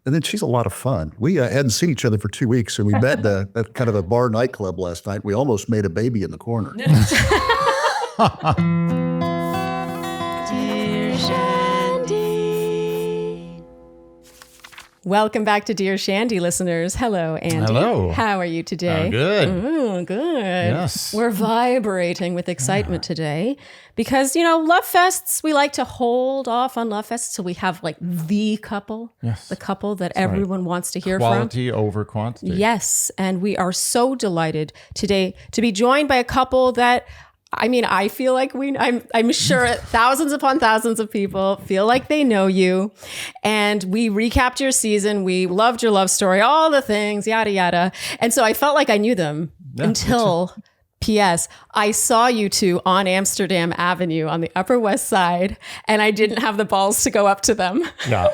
And then she's a lot of fun. We hadn't seen each other for 2 weeks, and we met at kind of a bar nightclub last night. We almost made a baby in the corner. Dear Shandy. Welcome back to Dear Shandy, listeners. Hello, Andy. Hello. How are you today? Good. Ooh, good. Yes. We're vibrating with excitement today because, love fests, we like to hold off on love fests till we have like the couple, the couple that everyone wants to hear Quality from. over quantity. Yes. And we are so delighted today to be joined by a couple that I feel like I'm sure thousands upon thousands of people feel like they know you. And we recapped your season. We loved your love story, all the things, yada, yada. And so I felt like I knew them until, P.S., I saw you two on Amsterdam Avenue on the Upper West Side, and I didn't have the balls to go up to them. Yeah,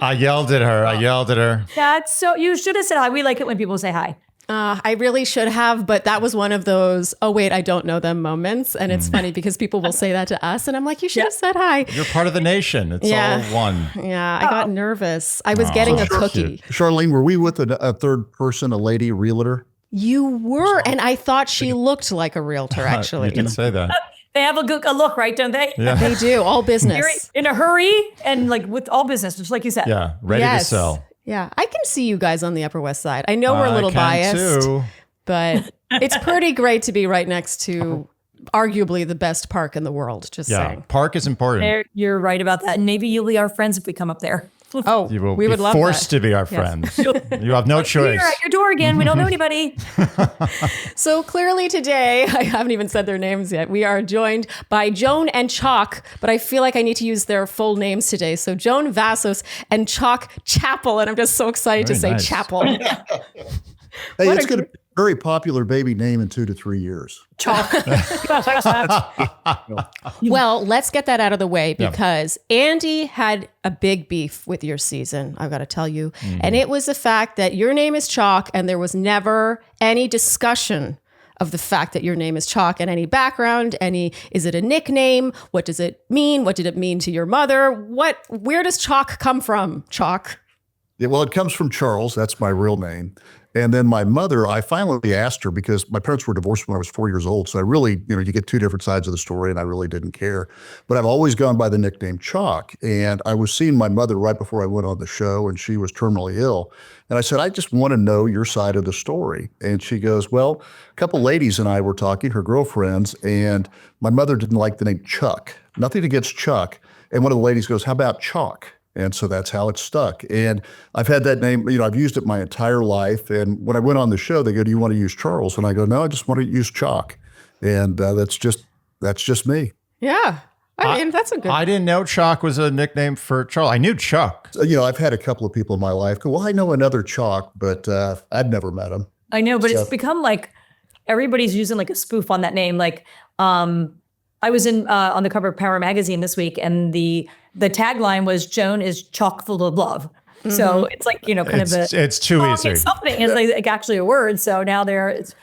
I yelled at her. That's so, you should have said hi. We like it when people say hi. I really should have, but that was one of those, oh, wait, I don't know them moments. And it's funny because people will say that to us. And I'm like, you should have said hi. You're part of the nation. It's all one. Yeah, I got nervous. I was getting a cookie. Charlene, were we with a third person, a lady realtor? You were, and I thought she looked like a realtor, actually. You did say that. They have a look, right? Don't they? Yeah. They do, all business. Very in a hurry and like with all business, just like you said. Yeah, ready to sell. Yeah, I can see you guys on the Upper West Side. I know we're a little biased, but it's pretty great to be right next to arguably the best park in the world, just saying. Park is important. You're right about that. And maybe you'll be our friends if we come up there. Oh, you will we would love that. Forced to be our friends. You have no choice. We're at your door again. We don't know anybody. So clearly today, I haven't even said their names yet. We are joined by Joan and Chock, but I feel like I need to use their full names today. So Joan Vassos and Chock Chapple, and I'm just so excited to say Chapel. Hey, it's going to be a very popular baby name in 2 to 3 years. Chock. Well, let's get that out of the way because Andy had a big beef with your season, I've got to tell you. And it was the fact that your name is Chock and there was never any discussion of the fact that your name is Chock and any background, is it a nickname? What does it mean? What did it mean to your mother? Where does Chock come from, Chock? Yeah, well, it comes from Charles. That's my real name. And then my mother, I finally asked her because my parents were divorced when I was 4 years old. So I really, you get two different sides of the story and I really didn't care. But I've always gone by the nickname Chock. And I was seeing my mother right before I went on the show and she was terminally ill. And I said, I just want to know your side of the story. And she goes, well, a couple ladies and I were talking, her girlfriends, and my mother didn't like the name Chuck. Nothing against Chuck. And one of the ladies goes, how about Chock? And so that's how it stuck. And I've had that name, I've used it my entire life. And when I went on the show, they go, do you want to use Charles? And I go, no, I just want to use Chock. And that's just me. Yeah. I mean, that's a good. I didn't know Chock was a nickname for Charles. I knew Chuck. I've had a couple of people in my life go, well, I know another Chock, but I'd never met him. I know, but it's become like everybody's using like a spoof on that name. Like I was on the cover of Power Magazine this week and the tagline was Joan is chock full of love. Mm-hmm. So it's like, it's too easy. It's something. It's like actually a word. So now it's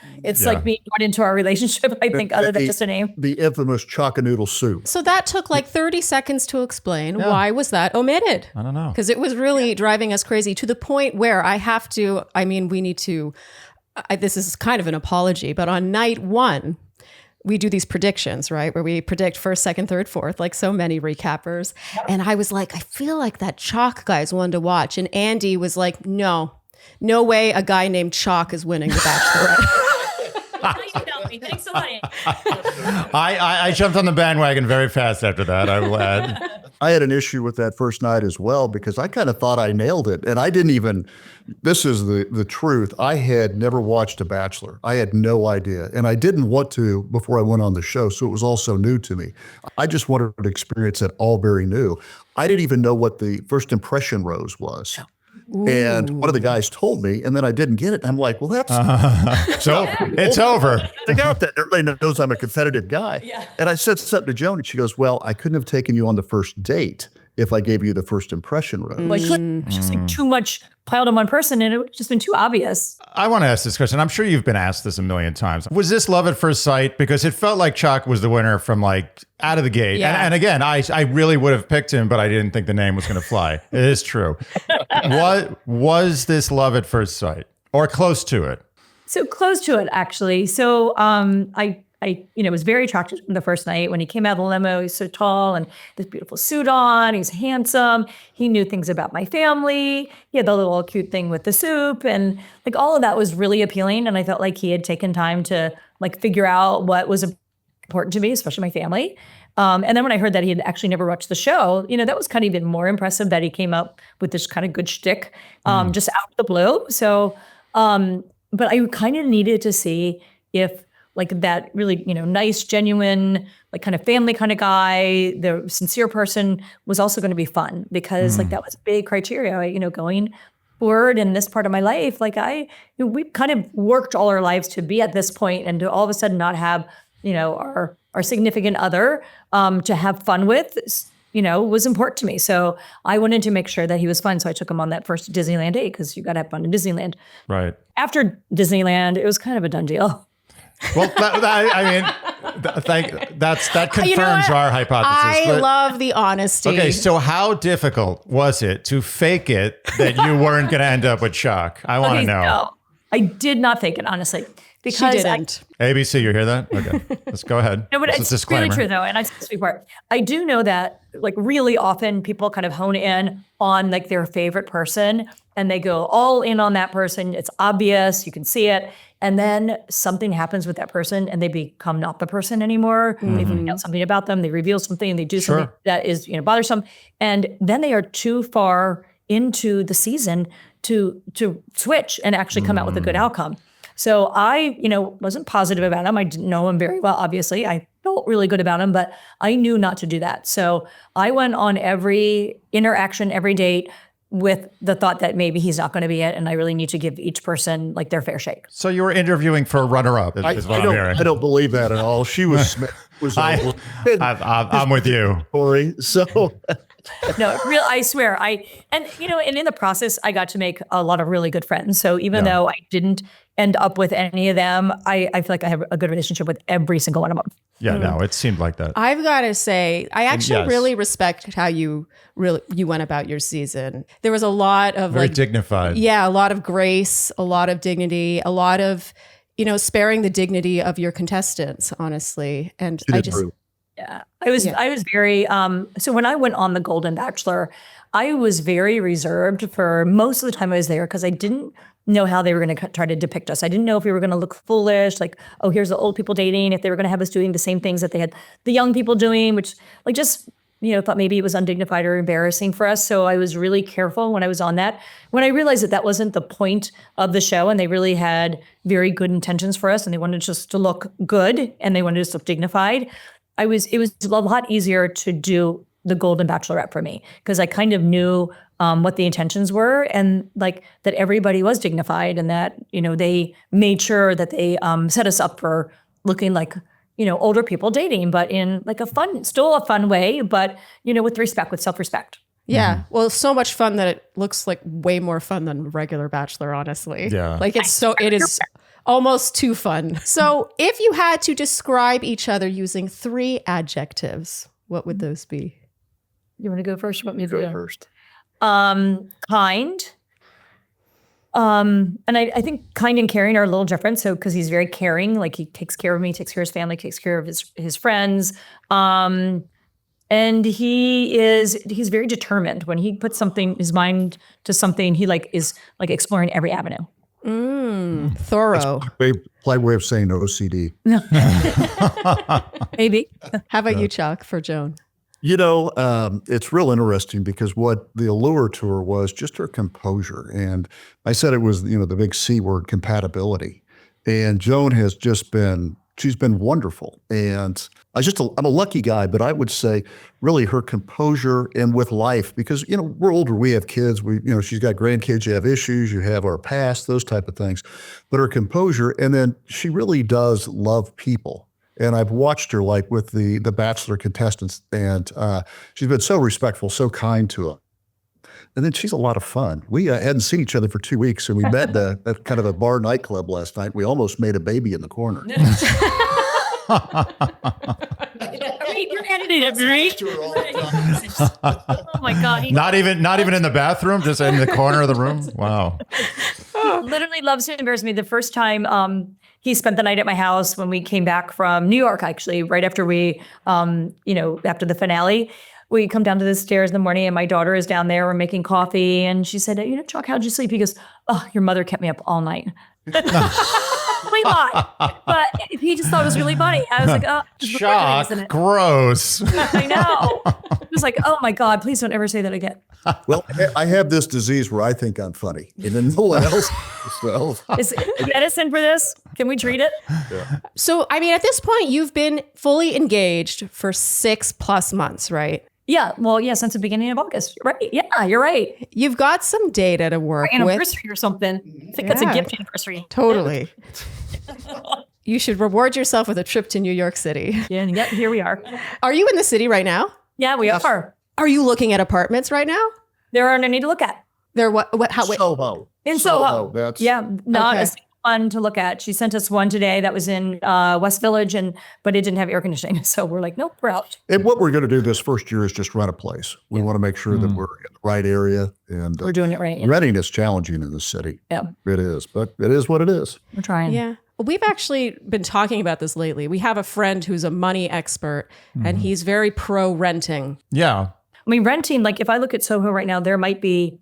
like being brought into our relationship, I think, other than just a name. The infamous chock-a-noodle soup. So that took like 30 seconds to explain. Yeah. Why was that omitted? I don't know. Because it was really driving us crazy to the point where we need to, this is kind of an apology, but on night one, we do these predictions, right? Where we predict first, second, third, fourth, like so many recappers. And I was like, I feel like that Chock guy's one to watch. And Andy was like, no way a guy named Chock is winning The Bachelorette. Thanks so much. I jumped on the bandwagon very fast after that, I'm glad. I had an issue with that first night as well because I kind of thought I nailed it. And I didn't even, this is the truth. I had never watched a Bachelor. I had no idea. And I didn't want to before I went on the show. So it was all so new to me. I just wanted to experience it all very new. I didn't even know what the first impression rose was. Ooh. And one of the guys told me, and then I didn't get it. And I'm like, well, that's it's over. I got that. Everybody knows I'm a competitive guy. Yeah. And I said something to Joan, and she goes, well, I couldn't have taken you on the first date if I gave you the first impression rose. Like, it's just like too much piled on one person, and it would just been too obvious. I want to ask this question. I'm sure you've been asked this a million times. Was this love at first sight? Because it felt like Chock was the winner from like out of the gate. Yeah. And again, I really would have picked him, but I didn't think the name was going to fly. It is true. What was this love at first sight or close to it? So close to it, actually. So I was very attracted to him the first night when he came out of the limo. He's so tall and this beautiful suit on. He's handsome. He knew things about my family. He had the little cute thing with the soup, and like all of that was really appealing. And I felt like he had taken time to like figure out what was important to me, especially my family. And then when I heard that he had actually never watched the show, that was kind of even more impressive that he came up with this kind of good shtick just out of the blue. So, but I kind of needed to see if like that really, nice, genuine, like kind of family kind of guy, the sincere person was also going to be fun, because like that was a big criteria, going forward in this part of my life. Like we kind of worked all our lives to be at this point, and to all of a sudden not have, our significant other to have fun with, was important to me. So I wanted to make sure that he was fun. So I took him on that first Disneyland date, because you got to have fun in Disneyland. Right. After Disneyland, it was kind of a done deal. Well, that confirms our hypothesis. I love the honesty. Okay, so how difficult was it to fake it that you weren't going to end up with Chock? I want to know. No, I did not fake it, honestly. Because She didn't. ABC, you hear that? Okay, let's go ahead. No, but This is it's a disclaimer. really true, though, and I said this before. I do know that, like, really often people kind of hone in on like their favorite person, and they go all in on that person. It's obvious, you can see it, and then something happens with that person, and they become not the person anymore. They find out something about them, they reveal something, they do something that is bothersome, and then they are too far into the season to switch and actually come out with a good outcome. So I, wasn't positive about him. I didn't know him very well, obviously. I felt really good about him, but I knew not to do that. So I went on every interaction, every date with the thought that maybe he's not going to be it, and I really need to give each person like their fair shake. So you were interviewing for a runner-up, is what I'm hearing. I don't believe that at all. She was I'm with you. Corey. So No, I swear. And in the process, I got to make a lot of really good friends. So even though I didn't end up with any of them, I feel like I have a good relationship with every single one of them. Yeah, no, it seemed like that. I've got to say, I actually yes. really respect how you went about your season. There was a lot of Very dignified. Yeah, a lot of grace, a lot of dignity, a lot of, sparing the dignity of your contestants, honestly. And I just, yeah, I was very, so when I went on the Golden Bachelor, I was very reserved for most of the time I was there, because I didn't know how they were going to try to depict us. I didn't know if we were going to look foolish, like, oh, here's the old people dating, if they were going to have us doing the same things that they had the young people doing, which like just, thought maybe it was undignified or embarrassing for us. So I was really careful when I was on that. When I realized that that wasn't the point of the show, and they really had very good intentions for us, and they wanted just to look good, and they wanted us to look dignified, it was a lot easier to do the Golden Bachelorette for me, because I kind of knew what the intentions were, and like that everybody was dignified, and that, they made sure that they set us up for looking like, older people dating, but in like still a fun way, but, with respect, with self-respect. yeah. Well, it's so much fun that it looks like way more fun than regular Bachelor, honestly. Yeah. Like it is almost too fun. So if you had to describe each other using 3 adjectives, what would those be? You want to go first? You want me to go first. Kind. And I think kind and caring are a little different. So, because he's very caring, like he takes care of me, takes care of his family, takes care of his friends. And he's very determined. When he puts his mind to something, he is exploring every avenue. Thorough. Polite way of saying OCD. Maybe. How about you, Chock, for Joan? It's real interesting, because what the allure to her was just her composure. And I said it was, the big C word, compatibility. And Joan has just she's been wonderful. And I'm a lucky guy, but I would say really her composure and with life, because, we're older, we have kids, she's got grandkids, you have issues, you have our past, those type of things, but her composure. And then she really does love people. And I've watched her like with the Bachelor contestants, and she's been so respectful, so kind to them. And then she's a lot of fun. We hadn't seen each other for 2 weeks, and we met at kind of a bar nightclub last night. We almost made a baby in the corner. You're editing it, right? Oh my God. Not even in the bathroom, just in the corner of the room. Wow. Literally loves to embarrass me. The first time he spent the night at my house when we came back from New York, actually, right after we, after the finale, we come down to the stairs in the morning and my daughter is down there. We're making coffee. And she said, Chock, how'd you sleep? He goes, oh, your mother kept me up all night. But he just thought it was really funny. I was like, oh, Chock, isn't it? Gross. I know. It was like, oh my God, please don't ever say that again. Well, I have this disease where I think I'm funny, and then no one else. So. Is medicine for this? Can we treat it? Yeah. So, I mean, at this point, you've been fully engaged for 6+ months, right? Yeah. Well, yeah, since the beginning of August. Right. Yeah, you're right. You've got some data to work with. Anniversary or something. I think that's a gift anniversary. Totally. You should reward yourself with a trip to New York City. Yeah, and yep, here we are. Are you in the city right now? Yeah, we are. Are you looking at apartments right now? There aren't any to look at. There how wait. Soho. In Soho. That's, yeah, not Okay. a single one to look at. She sent us one today that was in West Village, but it didn't have air conditioning. So we're like, nope, we're out. And what we're going to do this first year is just rent a place. We want to make sure that we're in the right area. And We're doing it right. Yeah. renting is challenging in the city. Yeah. It is, but it is what it is. We're trying. Yeah. We've actually been talking about this lately. We have a friend who's a money expert and he's very pro renting. Yeah. I mean, renting, like if I look at Soho right now, there might be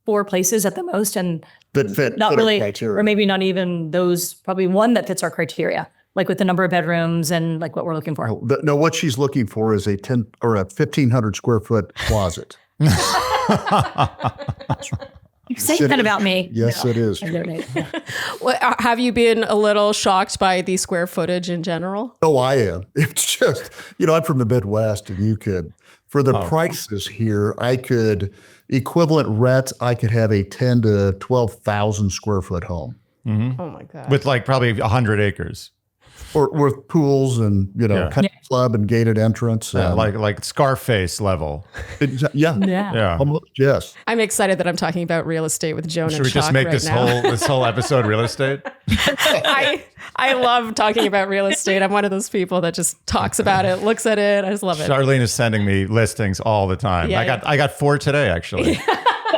4 places at the most and That fit not our really, criteria. or maybe not even those, probably one that fits our criteria, like with the number of bedrooms and like what we're looking for. No, what she's looking for is a 1,500 square foot closet. You say that about me. Yes, it is. Have you been a little shocked by the square footage in general? Oh, I am. It's just, I'm from the Midwest, and for the prices here, equivalent rent, I could have a 10 to 12,000 square foot home. Mm-hmm. Oh my God. With like probably 100 acres. Or with pools and, country club and gated entrance. Yeah, and, like Scarface level. yeah. Yeah. Almost, yes. I'm excited that I'm talking about real estate with Joan Should and we just Chock make right this now. whole episode real estate? I love talking about real estate. I'm one of those people that just talks about it, looks at it. I just love it. Charlene is sending me listings all the time. Yeah, I got 4 today actually.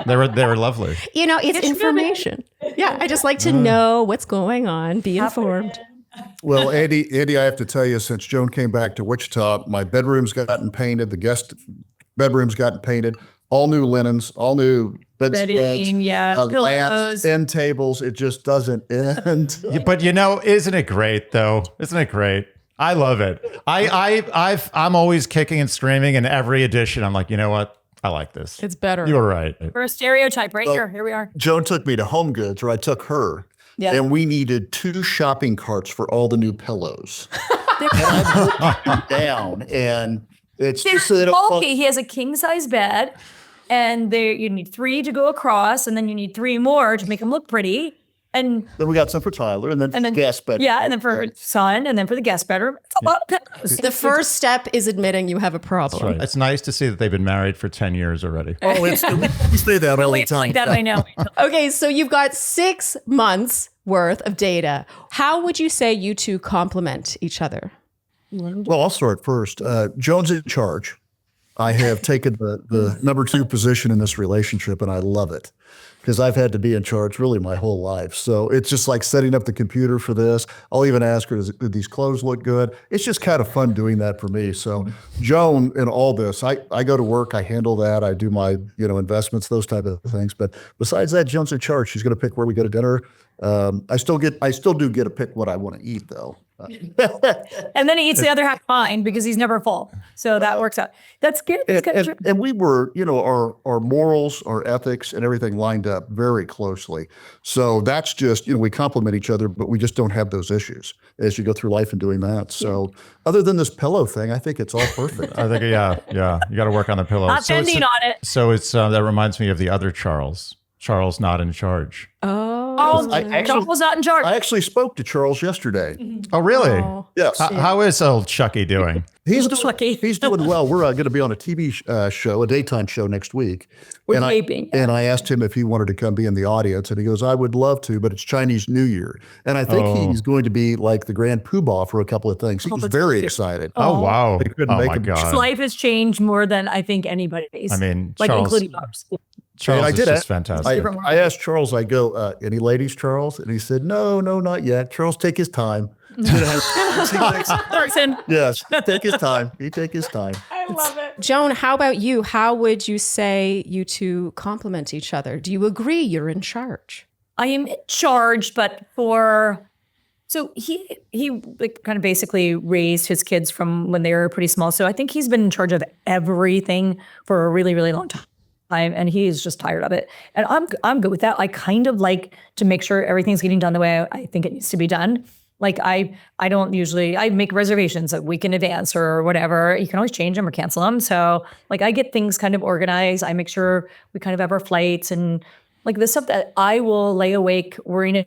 They were lovely. It's information. Yeah, I just like to know what's going on, be informed. Well, Andy, I have to tell you, since Joan came back to Wichita, my bedroom's gotten painted. The guest bedroom's gotten painted. All new linens, all new bedspreads, Bedding, lamps, pillows, end tables. It just doesn't end. But isn't it great though? Isn't it great? I love it. I'm always kicking and screaming in every edition. I'm like, you know what? I like this. It's better. You were right. For a stereotype right here. Here we are. Joan took me to Home Goods, or I took her. Yeah. And we needed 2 shopping carts for all the new pillows. And I put them down, and it's They're just so they don't fall- bulky. He has a king size bed, and you need 3 to go across, and then you need 3 more to make them look pretty. And Then we got some for Tyler, and then guest bedroom. Yeah, and then for son, and then for the guest bedroom. It's a lot of pillows. The first step is admitting you have a problem. Right. It's nice to see that they've been married for 10 years already. Oh, we say that all the time. That I know. Okay, so you've got 6 months worth of data. How would you say you two complement each other? Well, I'll start first. Joan's in charge. I have taken the number 2 position in this relationship, and I love it because I've had to be in charge really my whole life. So it's just like setting up the computer for this. I'll even ask her, do these clothes look good? It's just kind of fun doing that for me. So Joan, in all this, I go to work, I handle that, I do my investments, those type of things. But besides that, Joan's in charge. She's going to pick where we go to dinner. I still do get to pick what I want to eat, though. And then he eats the other half fine because he's never full. So that works out. That's good. That's good. And we were, our morals, our ethics, and everything lined up very closely. So that's just, we complement each other, but we just don't have those issues as you go through life and doing that. So other than this pillow thing, I think it's all perfect. I think, yeah. You got to work on the pillows. Not bending on it. So it's that reminds me of the other Charles Charles not in charge. Oh, Chock was not in charge. I actually spoke to Charles yesterday. Oh, really? Yes. How is old Chucky doing? He's Lucky. he's doing well. We're going to be on a TV show, a daytime show next week. We're and taping. And I asked him if he wanted to come be in the audience, and he goes, "I would love to, but it's Chinese New Year." And I think he's going to be like the grand poobah for a couple of things. He was very excited. Oh, wow. They couldn't Oh, make my him. God. His life has changed more than I think anybody's. I mean, like Charles, including ours. Charles I is did just it. fantastic. I asked Charles, I go, "Any ladies, Charles?" And he said, no, not yet. Charles, take his time. Yes, take his time. He take his time. I love it. Joan, how about you? How would you say you two complement each other? Do you agree you're in charge? I am in charge, but so he like kind of basically raised his kids from when they were pretty small. So I think he's been in charge of everything for a really, really long time. And he's just tired of it. And I'm good with that. I kind of like to make sure everything's getting done the way I think it needs to be done. Like I don't usually, I make reservations a week in advance or whatever. You can always change them or cancel them. So like I get things kind of organized. I make sure we kind of have our flights and like the stuff that I will lay awake worrying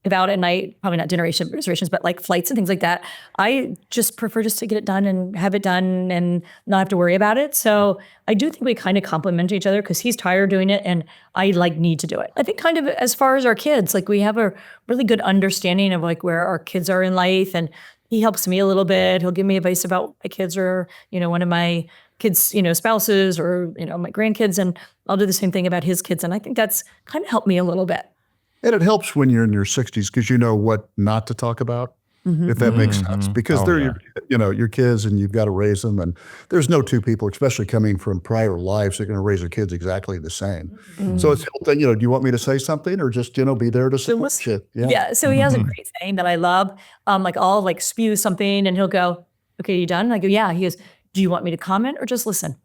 about at night, probably not dinner reservations, but like flights and things like that. I just prefer just to get it done and have it done and not have to worry about it. So I do think we kind of complement each other because he's tired doing it and I like need to do it. I think kind of as far as our kids, like we have a really good understanding of like where our kids are in life, and he helps me a little bit. He'll give me advice about my kids or, one of my kids, spouses or, my grandkids, and I'll do the same thing about his kids. And I think that's kind of helped me a little bit. And it helps when you're in your 60s because you know what not to talk about, if that makes sense. Because they're your kids and you've got to raise them. And there's no two people, especially coming from prior lives, that are going to raise their kids exactly the same. So it's helped. Do you want me to say something or just be there to support you? Yeah. So he has a great saying that I love. Like I'll like spew something and he'll go, "Okay, you done?" And I go, "Yeah." He goes, "Do you want me to comment or just listen?"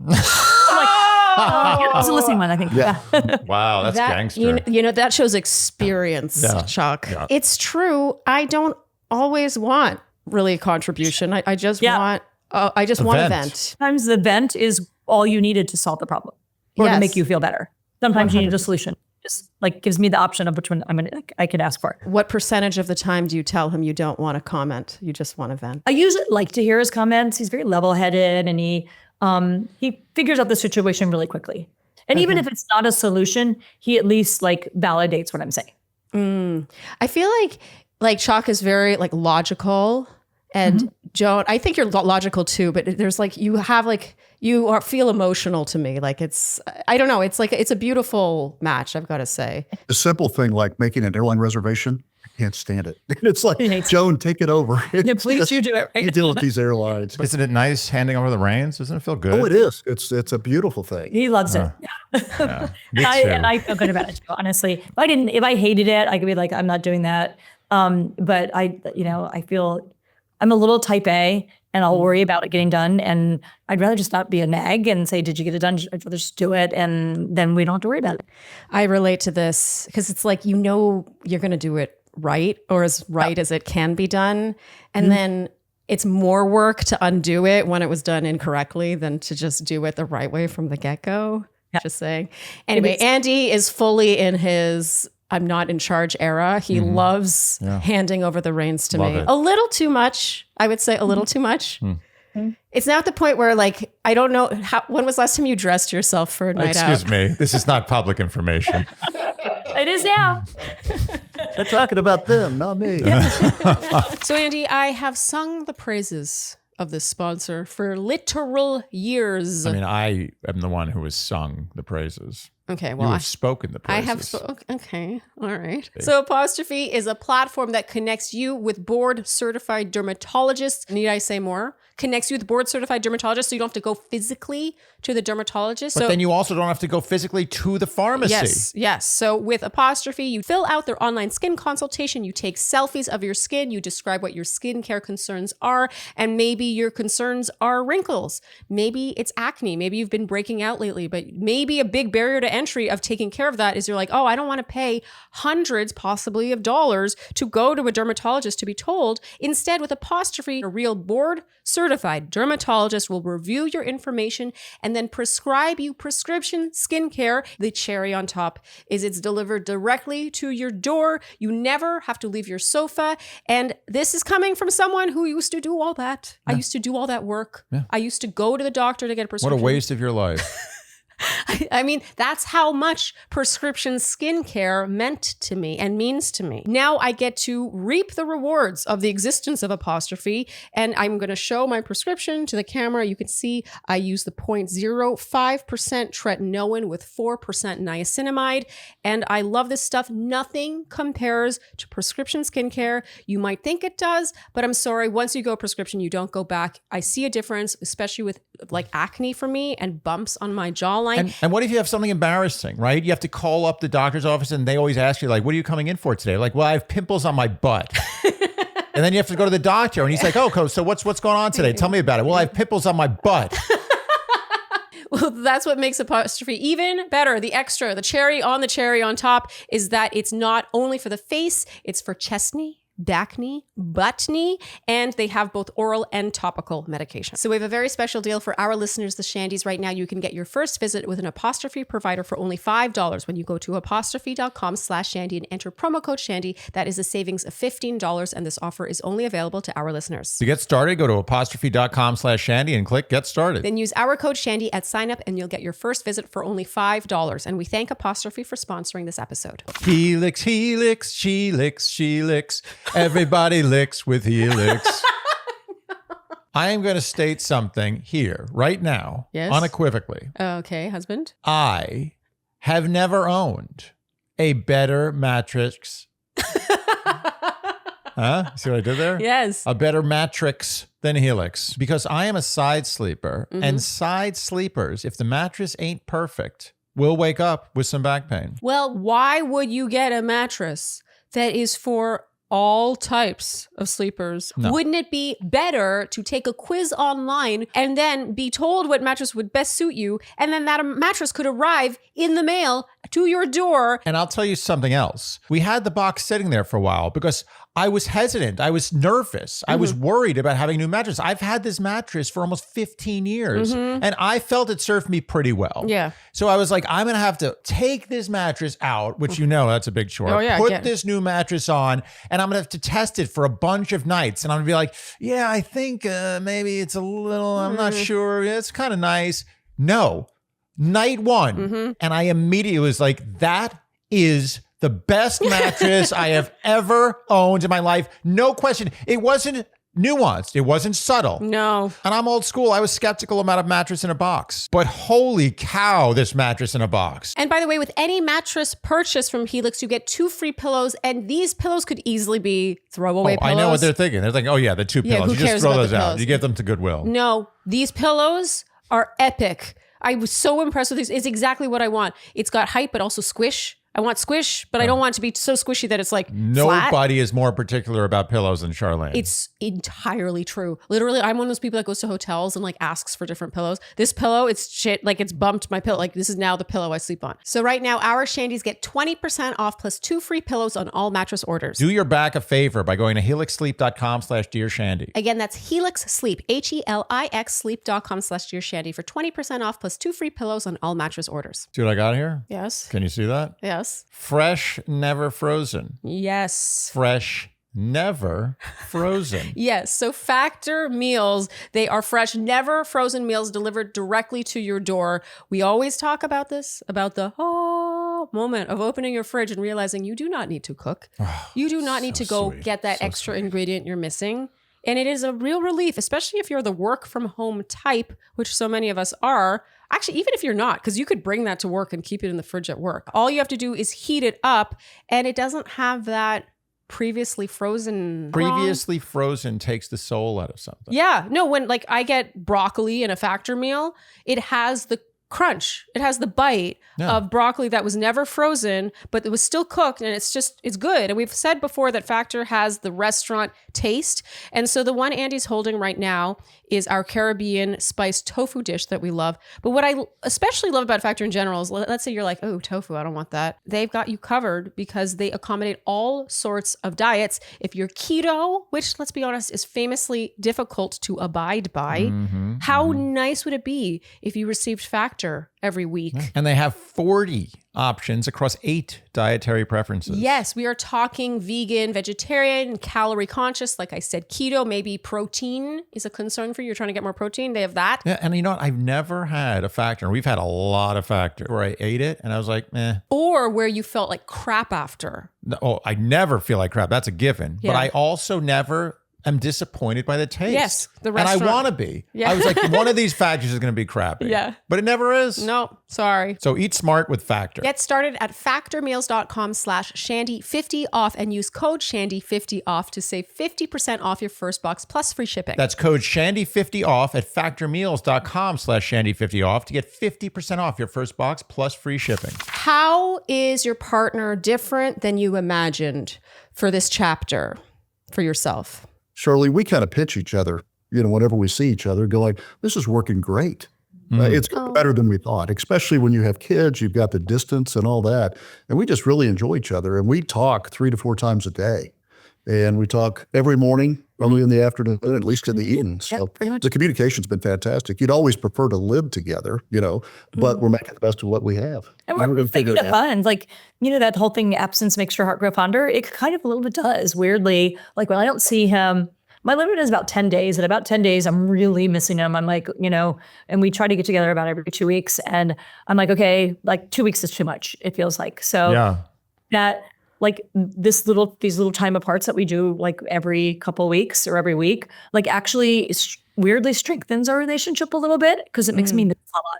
I'm like, it's a listening one, I think. Yeah. Wow, that's gangster. That shows experience, Chock. Yeah. It's true. I don't always want really a contribution. I just want want a vent. Sometimes the vent is all you needed to solve the problem or to make you feel better. Sometimes 100%. You need a solution. Just like gives me the option of which one I could ask for. What percentage of the time do you tell him you don't want to comment? You just want to vent? I usually like to hear his comments. He's very level-headed and he figures out the situation really quickly. And even if it's not a solution, he at least like validates what I'm saying. I feel like Chock is very like logical, and Joan, I think you're logical too, but there's like, you feel emotional to me. Like I don't know. It's like, it's a beautiful match, I've got to say. A simple thing like making an airline reservation, I can't stand it. It's like, Joan, take it over. Yeah, please, you do it. Right? You deal with these airlines. Isn't it nice handing over the reins? Doesn't it feel good? Oh, it is. It's a beautiful thing. He loves it. Yeah, me too. And I feel good about it too, honestly. If I hated it, I could be like, I'm not doing that. But I feel I'm a little type A and I'll worry about it getting done. And I'd rather just not be a nag and say, "Did you get it done?" I'd rather just do it. And then we don't have to worry about it. I relate to this because it's like, you're going to do it right, or as right as it can be done. And then it's more work to undo it when it was done incorrectly than to just do it the right way from the get-go. Just saying. Anyway, Andy is fully in his I'm not in charge era. He loves handing over the reins to me. A little too much, I would say, a little too much. It's now at the point where, like, I don't know, when was the last time you dressed yourself for a night out? Excuse me. This is not public information. It is now. They're talking about them, not me. So, Andy, I have sung the praises of this sponsor for literal years. I mean, I am the one who has sung the praises. Okay, well, you have spoken the praises. I have spoken. Okay, all right. So Apostrophe is a platform that connects you with board-certified dermatologists. Need I say more? Connects you with board-certified dermatologists, so you don't have to go physically to the dermatologist. But then you also don't have to go physically to the pharmacy. Yes. So with Apostrophe, you fill out their online skin consultation, you take selfies of your skin, you describe what your skincare concerns are, and maybe your concerns are wrinkles. Maybe it's acne. Maybe you've been breaking out lately, but maybe a big barrier to entry of taking care of that is you're like, oh, I don't want to pay hundreds possibly of dollars to go to a dermatologist to be told. Instead, with Apostrophe, a real board certified dermatologist will review your information and then prescribe you prescription skincare. The cherry on top is it's delivered directly to your door. You never have to leave your sofa. And this is coming from someone who used to do all that. I used to do all that work. I used to go to the doctor to get a prescription. What a waste of your life. I mean, that's how much prescription skincare meant to me and means to me. Now I get to reap the rewards of the existence of Apostrophe, and I'm going to show my prescription to the camera. You can see I use the 0.05% tretinoin with 4% niacinamide, and I love this stuff. Nothing compares to prescription skincare. You might think it does, but I'm sorry. Once you go prescription, you don't go back. I see a difference, especially with like acne for me and bumps on my jawline. And what if you have something embarrassing, right? You have to call up the doctor's office and they always ask you, like, what are you coming in for today? Like, well, I have pimples on my butt. And then you have to go to the doctor and he's like, oh, so what's going on today? Tell me about it. Well, I have pimples on my butt. Well, that's what makes Apostrophe even better. The cherry on top is that it's not only for the face, it's for chest knee, back knee, butt knee, and they have both oral and topical medication. So we have a very special deal for our listeners, the Shandies. Right now, you can get your first visit with an Apostrophe provider for only $5 when you go to apostrophe.com/Shandy and enter promo code Shandy. That is a savings of $15, and this offer is only available to our listeners. To get started, go to apostrophe.com/Shandy and click Get Started. Then use our code Shandy at sign up, and you'll get your first visit for only $5. And we thank Apostrophe for sponsoring this episode. He licks, she licks, she licks. Everybody licks with Helix. I am going to state something here right now, Yes? unequivocally. Okay, husband. I have never owned a better mattress. Huh? See what I did there? Yes. A better mattress than Helix, because I am a side sleeper, and side sleepers, if the mattress ain't perfect, will wake up with some back pain. Well, why would you get a mattress that is for all types of sleepers? No. Wouldn't it be better to take a quiz online and then be told what mattress would best suit you, and then that mattress could arrive in the mail to your door? And I'll tell you something else. We had the box sitting there for a while because I was hesitant. I was nervous. I was worried about having a new mattress. I've had this mattress for almost 15 years and I felt it served me pretty well. Yeah. So I was like, I'm going to have to take this mattress out, which you know, that's a big chore. Oh, yeah, Put yeah. this new mattress on, and I'm going to have to test it for a bunch of nights. And I'm going to be like, yeah, I think maybe it's a little, I'm not sure. It's kind of nice. No. Night one. And I immediately was like, that is the best mattress I have ever owned in my life. No question. It wasn't nuanced. It wasn't subtle. No. And I'm old school. I was skeptical about a mattress in a box. But holy cow, this mattress in a box. And by the way, with any mattress purchase from Helix, you get 2 free pillows, and these pillows could easily be throwaway pillows. I know what they're thinking. They're thinking, oh yeah, the 2 Yeah, pillows. who You cares just throw about those the out. pillows? You give them to Goodwill. No, these pillows are epic. I was so impressed with these. It's exactly what I want. It's got height, but also squish. I want squish, but I don't want it to be so squishy that it's like flat. Nobody is more particular about pillows than Charlene. It's entirely true. Literally, I'm one of those people that goes to hotels and like asks for different pillows. This pillow, it's shit. Like it's bumped my pillow. Like this is now the pillow I sleep on. So right now, our Shandies get 20% off plus 2 free pillows on all mattress orders. Do your back a favor by going to helixsleep.com/dearshandy. Again, that's Helix Sleep, HELIX sleep.com/dearshandy for 20% off plus 2 free pillows on all mattress orders. See what I got here? Yes. Can you see that? Yes. Fresh, never frozen. Yes. Fresh, never frozen. Yes. So Factor meals, they are fresh, never frozen meals delivered directly to your door. We always talk about this, about the moment of opening your fridge and realizing you do not need to cook. You do not need to go sweet. get that extra ingredient you're missing. And it is a real relief, especially if you're the work from home type, which so many of us are. Actually, even if you're not, because you could bring that to work and keep it in the fridge at work. All you have to do is heat it up, and it doesn't have that previously frozen. Previously frozen takes the soul out of something. Yeah. No, when like I get broccoli in a Factor meal, it has the crunch. It has the bite of broccoli that was never frozen, but it was still cooked, and it's good. And we've said before that Factor has the restaurant taste. And so the one Andy's holding right now is our Caribbean spiced tofu dish that we love. But what I especially love about Factor in general is, let's say you're like, oh, tofu, I don't want that. They've got you covered because they accommodate all sorts of diets. If you're keto, which, let's be honest, is famously difficult to abide by, how nice would it be if you received Factor every week? And they have 40 options across 8 dietary preferences. Yes, we are talking vegan, vegetarian, calorie conscious. Like I said, keto, maybe protein is a concern for you. You're trying to get more protein. They have that. Yeah, and you know what? I've never had a Factor. We've had a lot of Factor where I ate it and I was like, meh. Or where you felt like crap after. Oh, I never feel like crap. That's a given. Yeah. But I also never am disappointed by the taste. Yes, the And I restaurant. want to be. Yeah. I was like, one of these Factors is going to be crappy. Yeah. But it never is. No, sorry. So eat smart with Factor. Get started at factormeals.com/Shandy50 off and use code Shandy50 off to save 50% off your first box plus free shipping. That's code Shandy50 off at factormeals.com/Shandy50 off to get 50% off your first box plus free shipping. How is your partner different than you imagined for this chapter for yourself? Shirley, we kind of pitch each other, whenever we see each other, go like, this is working great. It's better than we thought, especially when you have kids, you've got the distance and all that. And we just really enjoy each other. And we talk 3 to 4 times a day. And we talk every morning, only in the afternoon, at least in the evening. So the communication's been fantastic. You'd always prefer to live together, but we're making the best of what we have. And we're going to figure making it it out. fun. Like, that whole thing, absence makes your heart grow fonder. It kind of a little bit does, weirdly. Like, when I don't see him, my limit is about 10 days. At about 10 days, I'm really missing him. I'm like, and we try to get together about every 2 weeks. And I'm like, okay, like 2 weeks is too much, it feels like. So that, like, these little time aparts that we do like every couple of weeks or every week, like actually weirdly strengthens our relationship a little bit because it makes me miss a lot.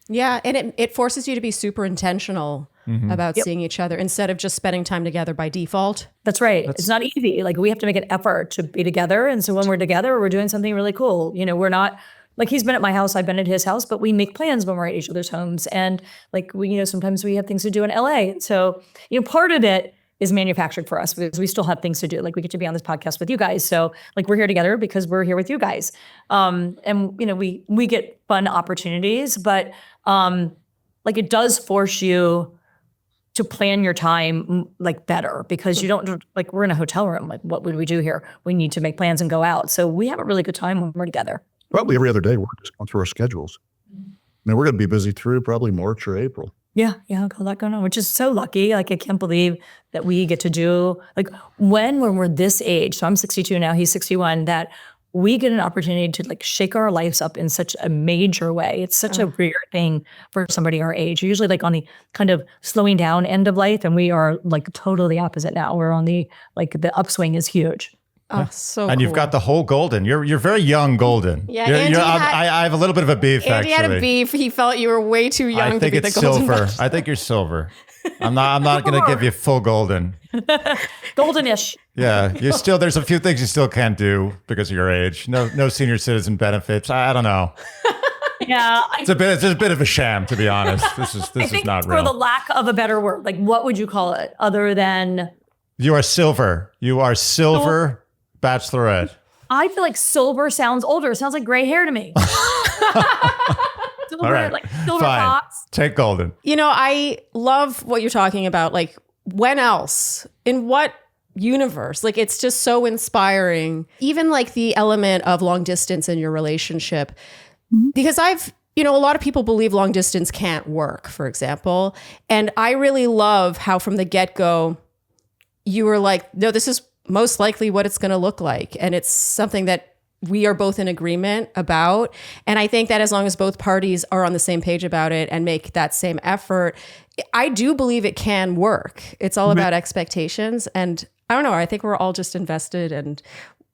Yeah, and it forces you to be super intentional about seeing each other instead of just spending time together by default. That's right. It's not easy. Like, we have to make an effort to be together. And so when we're together, we're doing something really cool. We're not, like, he's been at my house, I've been at his house, but we make plans when we're at each other's homes. And like, we, sometimes we have things to do in LA. And so, part of it is manufactured for us because we still have things to do. Like, we get to be on this podcast with you guys. So like, we're here together because we're here with you guys. And we get fun opportunities, but like, it does force you to plan your time like better because you don't, like, we're in a hotel room. Like, what would we do here? We need to make plans and go out. So we have a really good time when we're together. Probably every other day we're just going through our schedules. Now we're going to be busy through probably March or April. Yeah, a lot going on, which is so lucky. Like, I can't believe that we get to do, like, when we're this age, so I'm 62 now, he's 61, that we get an opportunity to like shake our lives up in such a major way. It's such a weird thing for somebody our age. You're usually like on the kind of slowing down end of life, and we are like totally opposite now. We're on the upswing is huge. Oh, so And cool. you've got the whole Golden. You're very young Golden. Yeah, You're- Andy I have a little bit of a beef, Andy actually. had a beef. He felt you were way too young I think to be it's the Golden silver. Bachelor. I think you're silver. I'm not going to give you full Golden. Goldenish. Yeah, there's a few things you still can't do because of your age. No senior citizen benefits. I don't know. Yeah. It's a bit of a sham, to be honest. This is not for the real. lack of a better word, like, what would you call it other than? You are silver. You are silver Bachelorette. I feel like silver sounds older. It sounds like gray hair to me. Silver, All right, like silver fine. fox. Take Golden. I love what you're talking about. Like, when else? In what universe? Like, it's just so inspiring. Even like the element of long distance in your relationship. Because a lot of people believe long distance can't work, for example. And I really love how from the get-go, you were like, no, this is most likely what it's going to look like. And it's something that we are both in agreement about. And I think that as long as both parties are on the same page about it and make that same effort, I do believe it can work. It's all about expectations. And I don't know, I think we're all just invested and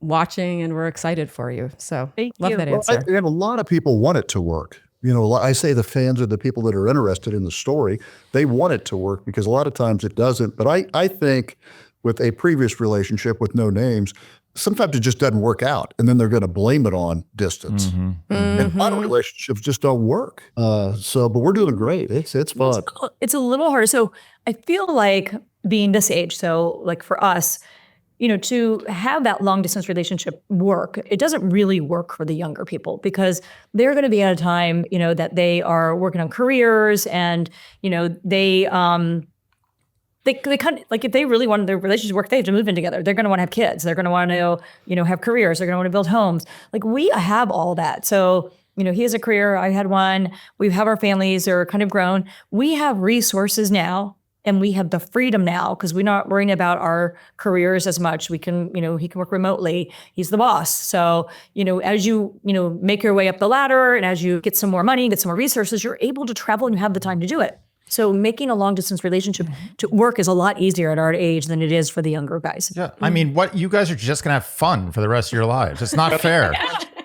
watching, and we're excited for you. So love that answer. And a lot of people want it to work. I say the fans are the people that are interested in the story. They want it to work because a lot of times it doesn't. But I think with a previous relationship with no names, sometimes it just doesn't work out, and then they're going to blame it on distance. And a lot of relationships just don't work. But we're doing great. It's fun. It's a little hard. So I feel like being this age, so like for us, to have that long distance relationship work, it doesn't really work for the younger people because they're going to be at a time, that they are working on careers and, they kind of like if they really want their relationship to work, they have to move in together. They're going to want to have kids. They're going to want to, have careers. They're going to want to build homes. Like we have all that. So, he has a career. I had one. We have our families are kind of grown. We have resources now. And we have the freedom now because we're not worrying about our careers as much. We can, he can work remotely. He's the boss. So, as you, make your way up the ladder and as you get some more money, get some more resources, you're able to travel and you have the time to do it. So making a long distance relationship to work is a lot easier at our age than it is for the younger guys. Yeah. I mean, you guys are just going to have fun for the rest of your lives. It's not fair.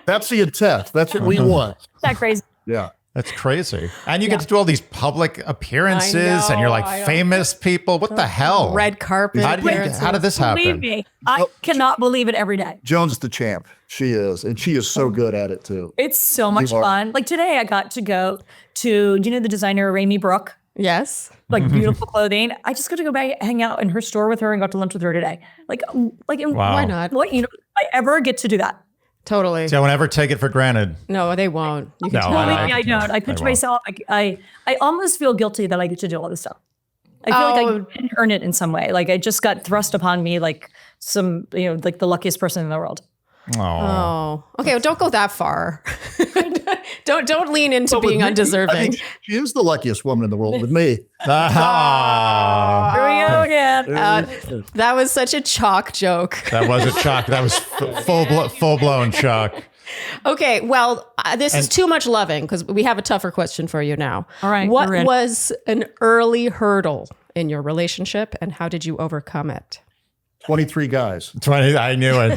That's the intent. That's what we want. Is that crazy? Yeah. That's crazy. And you get to do all these public appearances and you're like famous people. What the hell? Red carpet. How did this happen? Believe me, I cannot believe it every day. Joan's the champ. She is. And she is so good at it too. It's so much fun. Like today I got to go to, do you know the designer Rami Brooke? Yes. Like beautiful clothing. I just got to go back, hang out in her store with her and got to lunch with her today. Wow. Why not? What, if I ever get to do that. Totally. Don't ever take it for granted. No, they won't. You can No, tell me. I don't. I picture myself. I almost feel guilty that I get to do all this stuff. I feel like I didn't earn it in some way. Like I just got thrust upon me like some, like the luckiest person in the world. Oh, okay. Well, don't go that far. don't lean into being undeserving. I think she is the luckiest woman in the world with me. Here we go again. That was such a Chock joke. That was a Chock. That was full blown Chock. Okay, well, this is too much loving because we have a tougher question for you now. All right. What was an early hurdle in your relationship and how did you overcome it? 23 guys. 20. I knew it.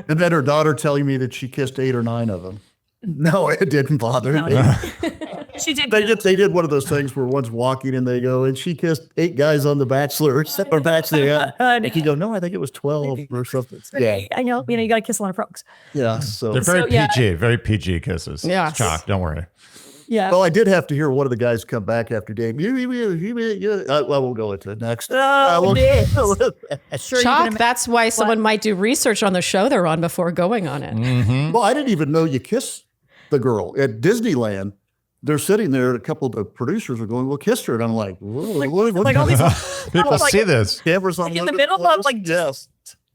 And then her daughter telling me that she kissed 8 or 9 of them. No, it didn't bother me. She did. They did one of those things where one's walking and they go, and she kissed 8 guys on the Bachelor or Bachelor. And you go, no, I think it was 12 or something. Yeah. I know. You got to kiss a lot of frogs. Yeah. So They're very PG kisses. Yeah. Chock, don't worry. Yeah. Well, I did have to hear one of the guys come back after Dave. Well, we'll go into the next. Sure. Chock, that's why someone might do research on the show they're on before going on it. Well, I didn't even know you kiss the girl at Disneyland. They're sitting there. A couple of the producers are going, "Well, kiss her," and I'm like, "What?" Like all these People see this. Cameras on in the middle of like yes,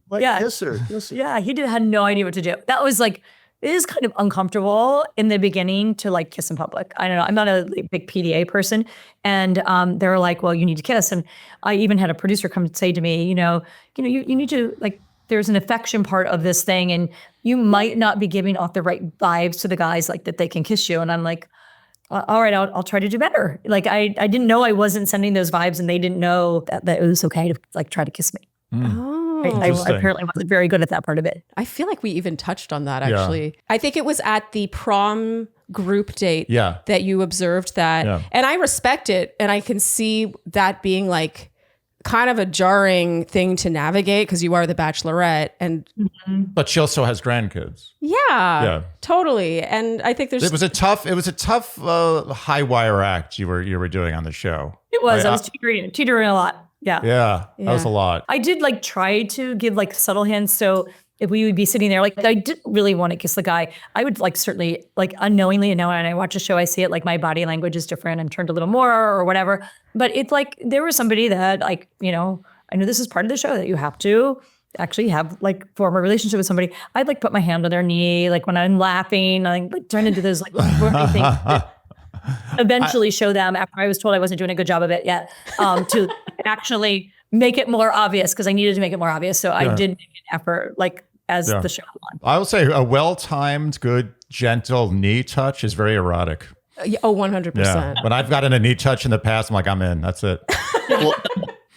like Yeah. kiss her. Kiss her. Yeah, he had no idea what to do. That was like, it is kind of uncomfortable in the beginning to like kiss in public. I don't know. I'm not a big PDA person. And they were like, well, you need to kiss. And I even had a producer come and say to me, you need to like, there's an affection part of this thing and you might not be giving off the right vibes to the guys like that they can kiss you. And I'm like, all right, I'll try to do better. Like I didn't know I wasn't sending those vibes and they didn't know that it was okay to like try to kiss me. Oh. I apparently wasn't very good at that part of it. I feel like we even touched on that actually. I think it was at the prom group date that you observed that. Yeah. And I respect it. And I can see that being like kind of a jarring thing to navigate because you are the Bachelorette. And but she also has grandkids. Yeah, totally. And I think it was a tough high wire act you were doing on the show. It was. I was teetering a lot. Yeah. That was a lot. I did like try to give like subtle hints. So if we would be sitting there, like I didn't really want to kiss the guy. I would like certainly like unknowingly, and now when I watch a show, I see it like my body language is different. I'm turned a little more or whatever. But it's like there was somebody that like, I know this is part of the show that you have to actually have like form a relationship with somebody. I'd like put my hand on their knee, like when I'm laughing, I'm like trying to do those like things. Eventually show them after I was told I wasn't doing a good job of it yet to actually make it more obvious because I needed to make it more obvious. So I did make an effort like as the show went on. I will say a well-timed, good, gentle knee touch is very erotic. 100%. Yeah. When I've gotten a knee touch in the past, I'm like, I'm in. That's it. Well,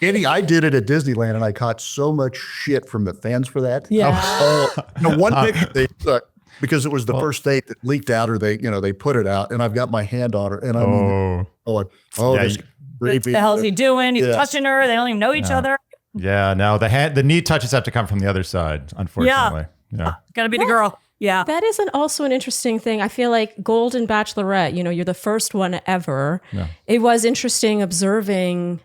Andy, I did it at Disneyland and I caught so much shit from the fans for that. Yeah. One picture they took because it was the first date that leaked out or they put it out and I've got my hand on her and I'm this What the hell is he doing? He's touching her. They don't even know each other. Yeah, no, the knee touches have to come from the other side, unfortunately. Yeah. Gotta be the girl. Yeah. That is also an interesting thing. I feel like Golden Bachelorette, you're the first one ever. Yeah. It was interesting observing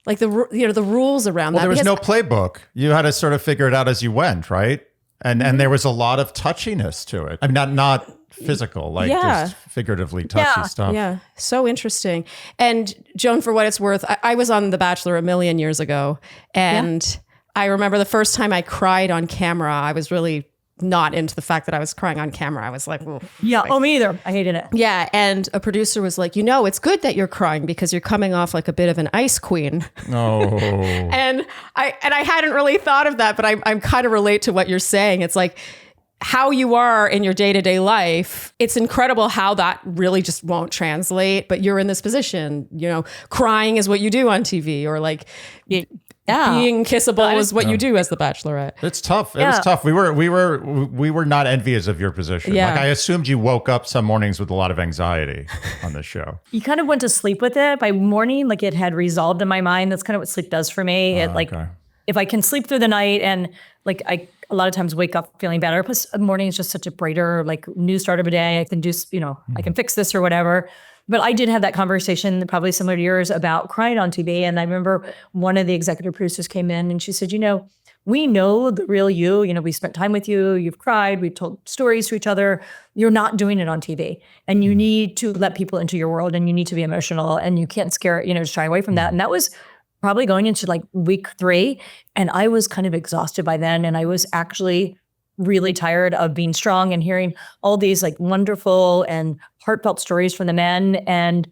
like the rules around that. There was because no playbook. You had to sort of figure it out as you went, right? And there was a lot of touchiness to it. I mean, not physical, like just figuratively touchy stuff. Yeah, so interesting. And Joan, for what it's worth, I was on The Bachelor a million years ago. And I remember the first time I cried on camera, I was really not into the fact that I was crying on camera. I was like, yeah. Oh, me either. I hated it. Yeah. And a producer was like, it's good that you're crying because you're coming off like a bit of an ice queen. Oh. and I hadn't really thought of that, but I'm kind of relate to what you're saying. It's like how you are in your day-to-day life. It's incredible how that really just won't translate, but you're in this position, crying is what you do on TV, or like being kissable is what you do as the Bachelorette. It's tough. It was tough. We were not envious of your position. Yeah. Like I assumed you woke up some mornings with a lot of anxiety on this show. You kind of went to sleep with it. By morning, like it had resolved in my mind. That's kind of what sleep does for me. If I can sleep through the night and like I a lot of times wake up feeling better. Plus morning is just such a brighter, like new start of a day. I can do, I can fix this or whatever. But I did have that conversation, probably similar to yours, about crying on TV. And I remember one of the executive producers came in and she said, we know the real you. We spent time with you. You've cried. We've told stories to each other. You're not doing it on TV. And you need to let people into your world and you need to be emotional and you can't scare, just shy away from that. And that was probably going into like week 3. And I was kind of exhausted by then. And I was actually really tired of being strong and hearing all these like wonderful and heartfelt stories from the men. And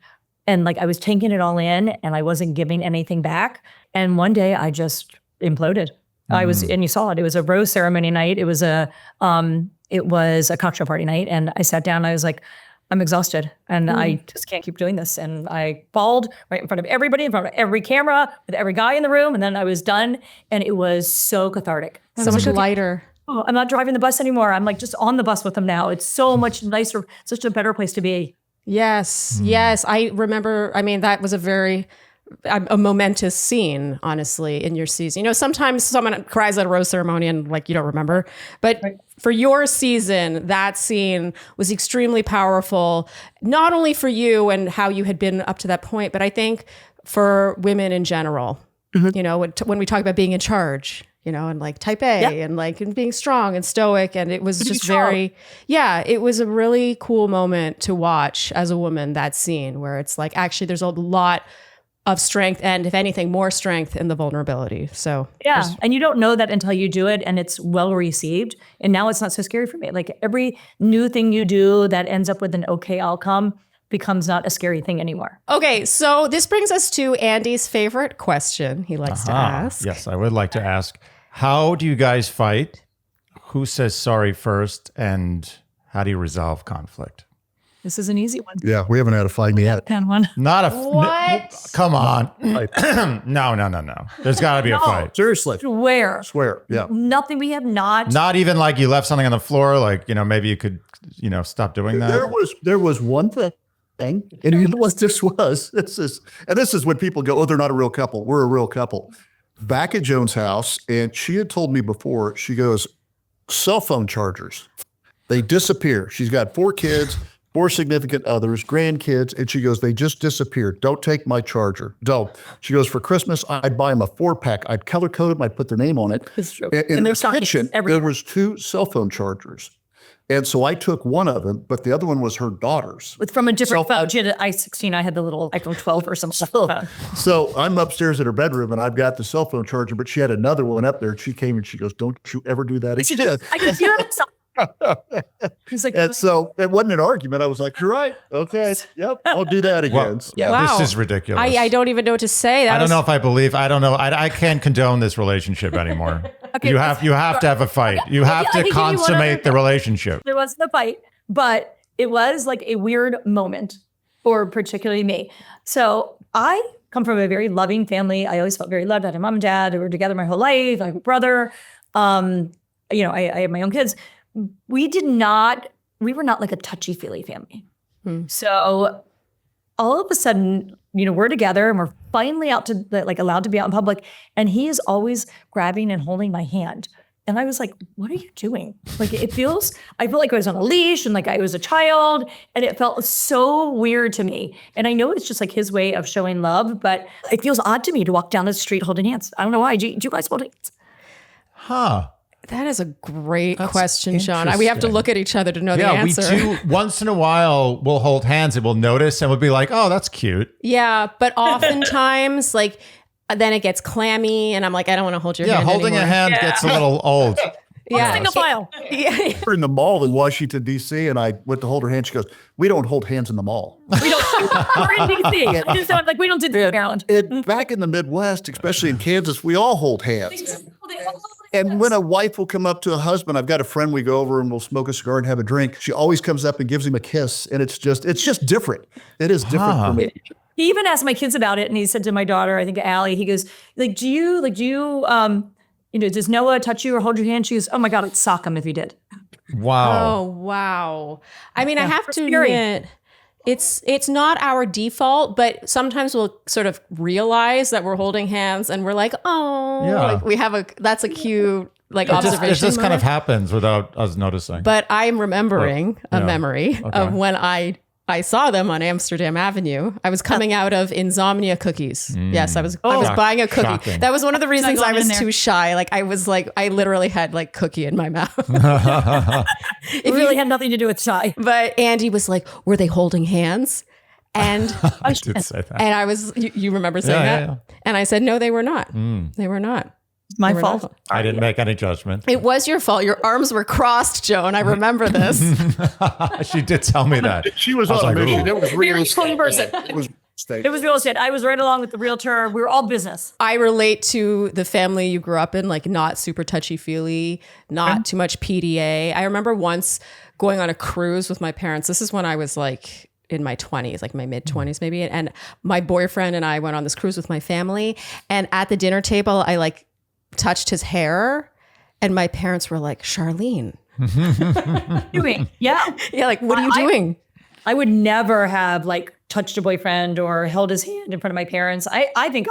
like I was taking it all in and I wasn't giving anything back. And one day I just imploded. I was, and you saw it, it was a rose ceremony night. It was a cocktail party night. And I sat down and I was like, I'm exhausted and I just can't keep doing this. And I bawled right in front of everybody, in front of every camera, with every guy in the room. And then I was done. And it was so cathartic. So much lighter. Oh, I'm not driving the bus anymore. I'm like just on the bus with them now. It's so much nicer, such a better place to be. Yes. Yes. I remember, that was a momentous scene, honestly, in your season. Sometimes someone cries at a rose ceremony and like you don't remember, but for your season, that scene was extremely powerful, not only for you and how you had been up to that point, but I think for women in general, when we talk about being in charge, and like type A and like and being strong and stoic. And it was just it was a really cool moment to watch as a woman, that scene where it's like, actually there's a lot of strength and if anything, more strength in the vulnerability. So and you don't know that until you do it and it's well received. And now it's not so scary for me. Like every new thing you do that ends up with an okay outcome becomes not a scary thing anymore. Okay, so this brings us to Andy's favorite question he likes to ask. Yes, I would like to ask, how do you guys fight? Who says sorry first? And how do you resolve conflict? This is an easy one. Yeah, we haven't had a fight yet. One. Not a What? Come on. No. There's got to be a fight. Seriously. Swear. Yeah. Nothing. We have not. Not even like you left something on the floor. Like, maybe you could, stop doing that. There was one thing. And you know what this was? This is when people go, oh, they're not a real couple. We're a real couple. Back at Joan's house, and she had told me before, she goes, cell phone chargers, they disappear. She's got 4 kids, 4 significant others, grandkids, and she goes, they just disappeared. Don't take my charger. Don't. She goes, for Christmas, I'd buy them a 4-pack. I'd color code them. I'd put their name on it. It's true. In there's the kitchen, there was 2 cell phone chargers. And so I took one of them, but the other one was her daughter's. It's from a different phone. She had an i16. I had the little iPhone 12 or something. So I'm upstairs in her bedroom and I've got the cell phone charger, but she had another one up there. She came and she goes, don't you ever do that again. I could feel it. He's like, and so it wasn't an argument. I was like, you're right. Okay. Yep. I'll do that again. Wow. This is ridiculous. I don't even know what to say. I don't know if I believe. I don't know. I can't condone this relationship anymore. Okay, you have to have a fight. You have to consummate the relationship. There wasn't a fight, but it was like a weird moment for particularly me. So I come from a very loving family. I always felt very loved. I had a mom and dad who were together my whole life. I have a brother. I have my own kids. We were not like a touchy-feely family. So all of a sudden, we're together and we're finally allowed to be out in public. And he is always grabbing and holding my hand. And I was like, what are you doing? Like, I feel like I was on a leash and like I was a child, and it felt so weird to me. And I know it's just like his way of showing love, but it feels odd to me to walk down the street holding hands. I don't know why. Do you guys hold hands? Huh. That is a great question, Sean. We have to look at each other to know the answer. Yeah, we do. Once in a while, we'll hold hands and we'll notice and we'll be like, oh, that's cute. Yeah, but oftentimes, like, then it gets clammy and I'm like, I don't want to hold your hand holding anymore. a hand gets a little old. Yeah. Single file. Yeah. We're in the mall in Washington, D.C., and I went to hold her hand. She goes, we don't hold hands in the mall. We don't. We're in D.C. I just sound like we don't do that, Maryland. Back in the Midwest, especially in Kansas, we all hold hands. And when a wife will come up to a husband, I've got a friend, we go over and we'll smoke a cigar and have a drink. She always comes up and gives him a kiss. And it's just different. It is different for me. He even asked my kids about it, and he said to my daughter, I think Allie, he goes, does Noah touch you or hold your hand? She goes, oh my God, I'd sock him if he did. Wow. Oh, wow. I mean, I have to admit, it's not our default, but sometimes we'll sort of realize that we're holding hands and we're like, oh, like we have that's a cute observation. It just kind of happens without us noticing. But I'm remembering a memory of when I saw them on Amsterdam Avenue. I was coming out of Insomnia cookies. Yes, I was buying a cookie. Shocking. That was one of the reasons I was too shy. Like I literally had like cookie in my mouth. It really had nothing to do with shy. But Andy was like, were they holding hands? And I did say that. And I was, you remember saying that? Yeah. And I said, no, they were not. They were not. My fault. I didn't make any judgment. It was your fault. Your arms were crossed, Joan. I remember this. She did tell me that. She was on a mission. It was real person. It was real estate. I was right along with the realtor. We were all business. I relate to the family you grew up in, like not super touchy-feely, not too much PDA. I remember once going on a cruise with my parents. This is when I was like in my 20s, like my mid 20s maybe. And my boyfriend and I went on this cruise with my family. And at the dinner table, I like touched his hair, and my parents were like, Charlene. Doing? Yeah. Yeah, like, what are you doing? I would never have like touched a boyfriend or held his hand in front of my parents. I think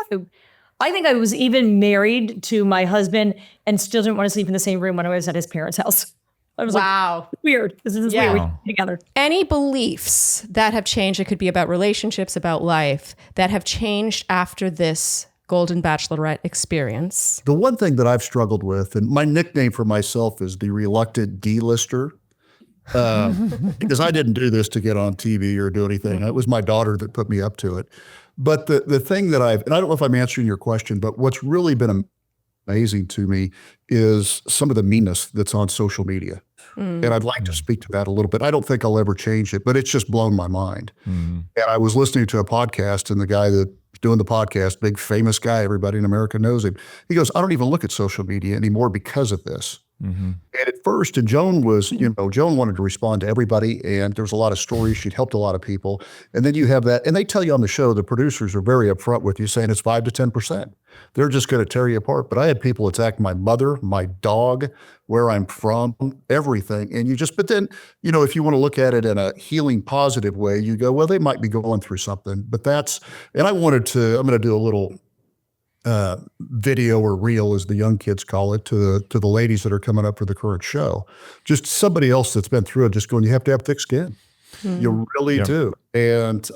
I was even married to my husband and still didn't want to sleep in the same room when I was at his parents' house. I was like, weird. This is weird. We're together. Any beliefs that have changed, it could be about relationships, about life, that have changed after this Golden Bachelorette experience? The one thing that I've struggled with, and my nickname for myself is the reluctant D-lister, because I didn't do this to get on TV or do anything. It was my daughter that put me up to it. But the thing that and I don't know if I'm answering your question, but what's really been amazing to me is some of the meanness that's on social media. And I'd like to speak to that a little bit. I don't think I'll ever change it, but it's just blown my mind. And I was listening to a podcast, and the guy that doing the podcast, big famous guy, everybody in America knows him. He goes, I don't even look at social media anymore because of this. And at first, and Joan was, Joan wanted to respond to everybody, and there was a lot of stories. She'd helped a lot of people. And then you have that, and they tell you on the show, the producers are very upfront with you saying it's 5 to 10%. They're just going to tear you apart. But I had people attack my mother, my dog, where I'm from, everything. And but then, if you want to look at it in a healing, positive way, you go, well, they might be going through something. But and I'm going to do a little video or reel, as the young kids call it, to the ladies that are coming up for the current show. Just somebody else that's been through it, just going, you have to have thick skin. You really do. And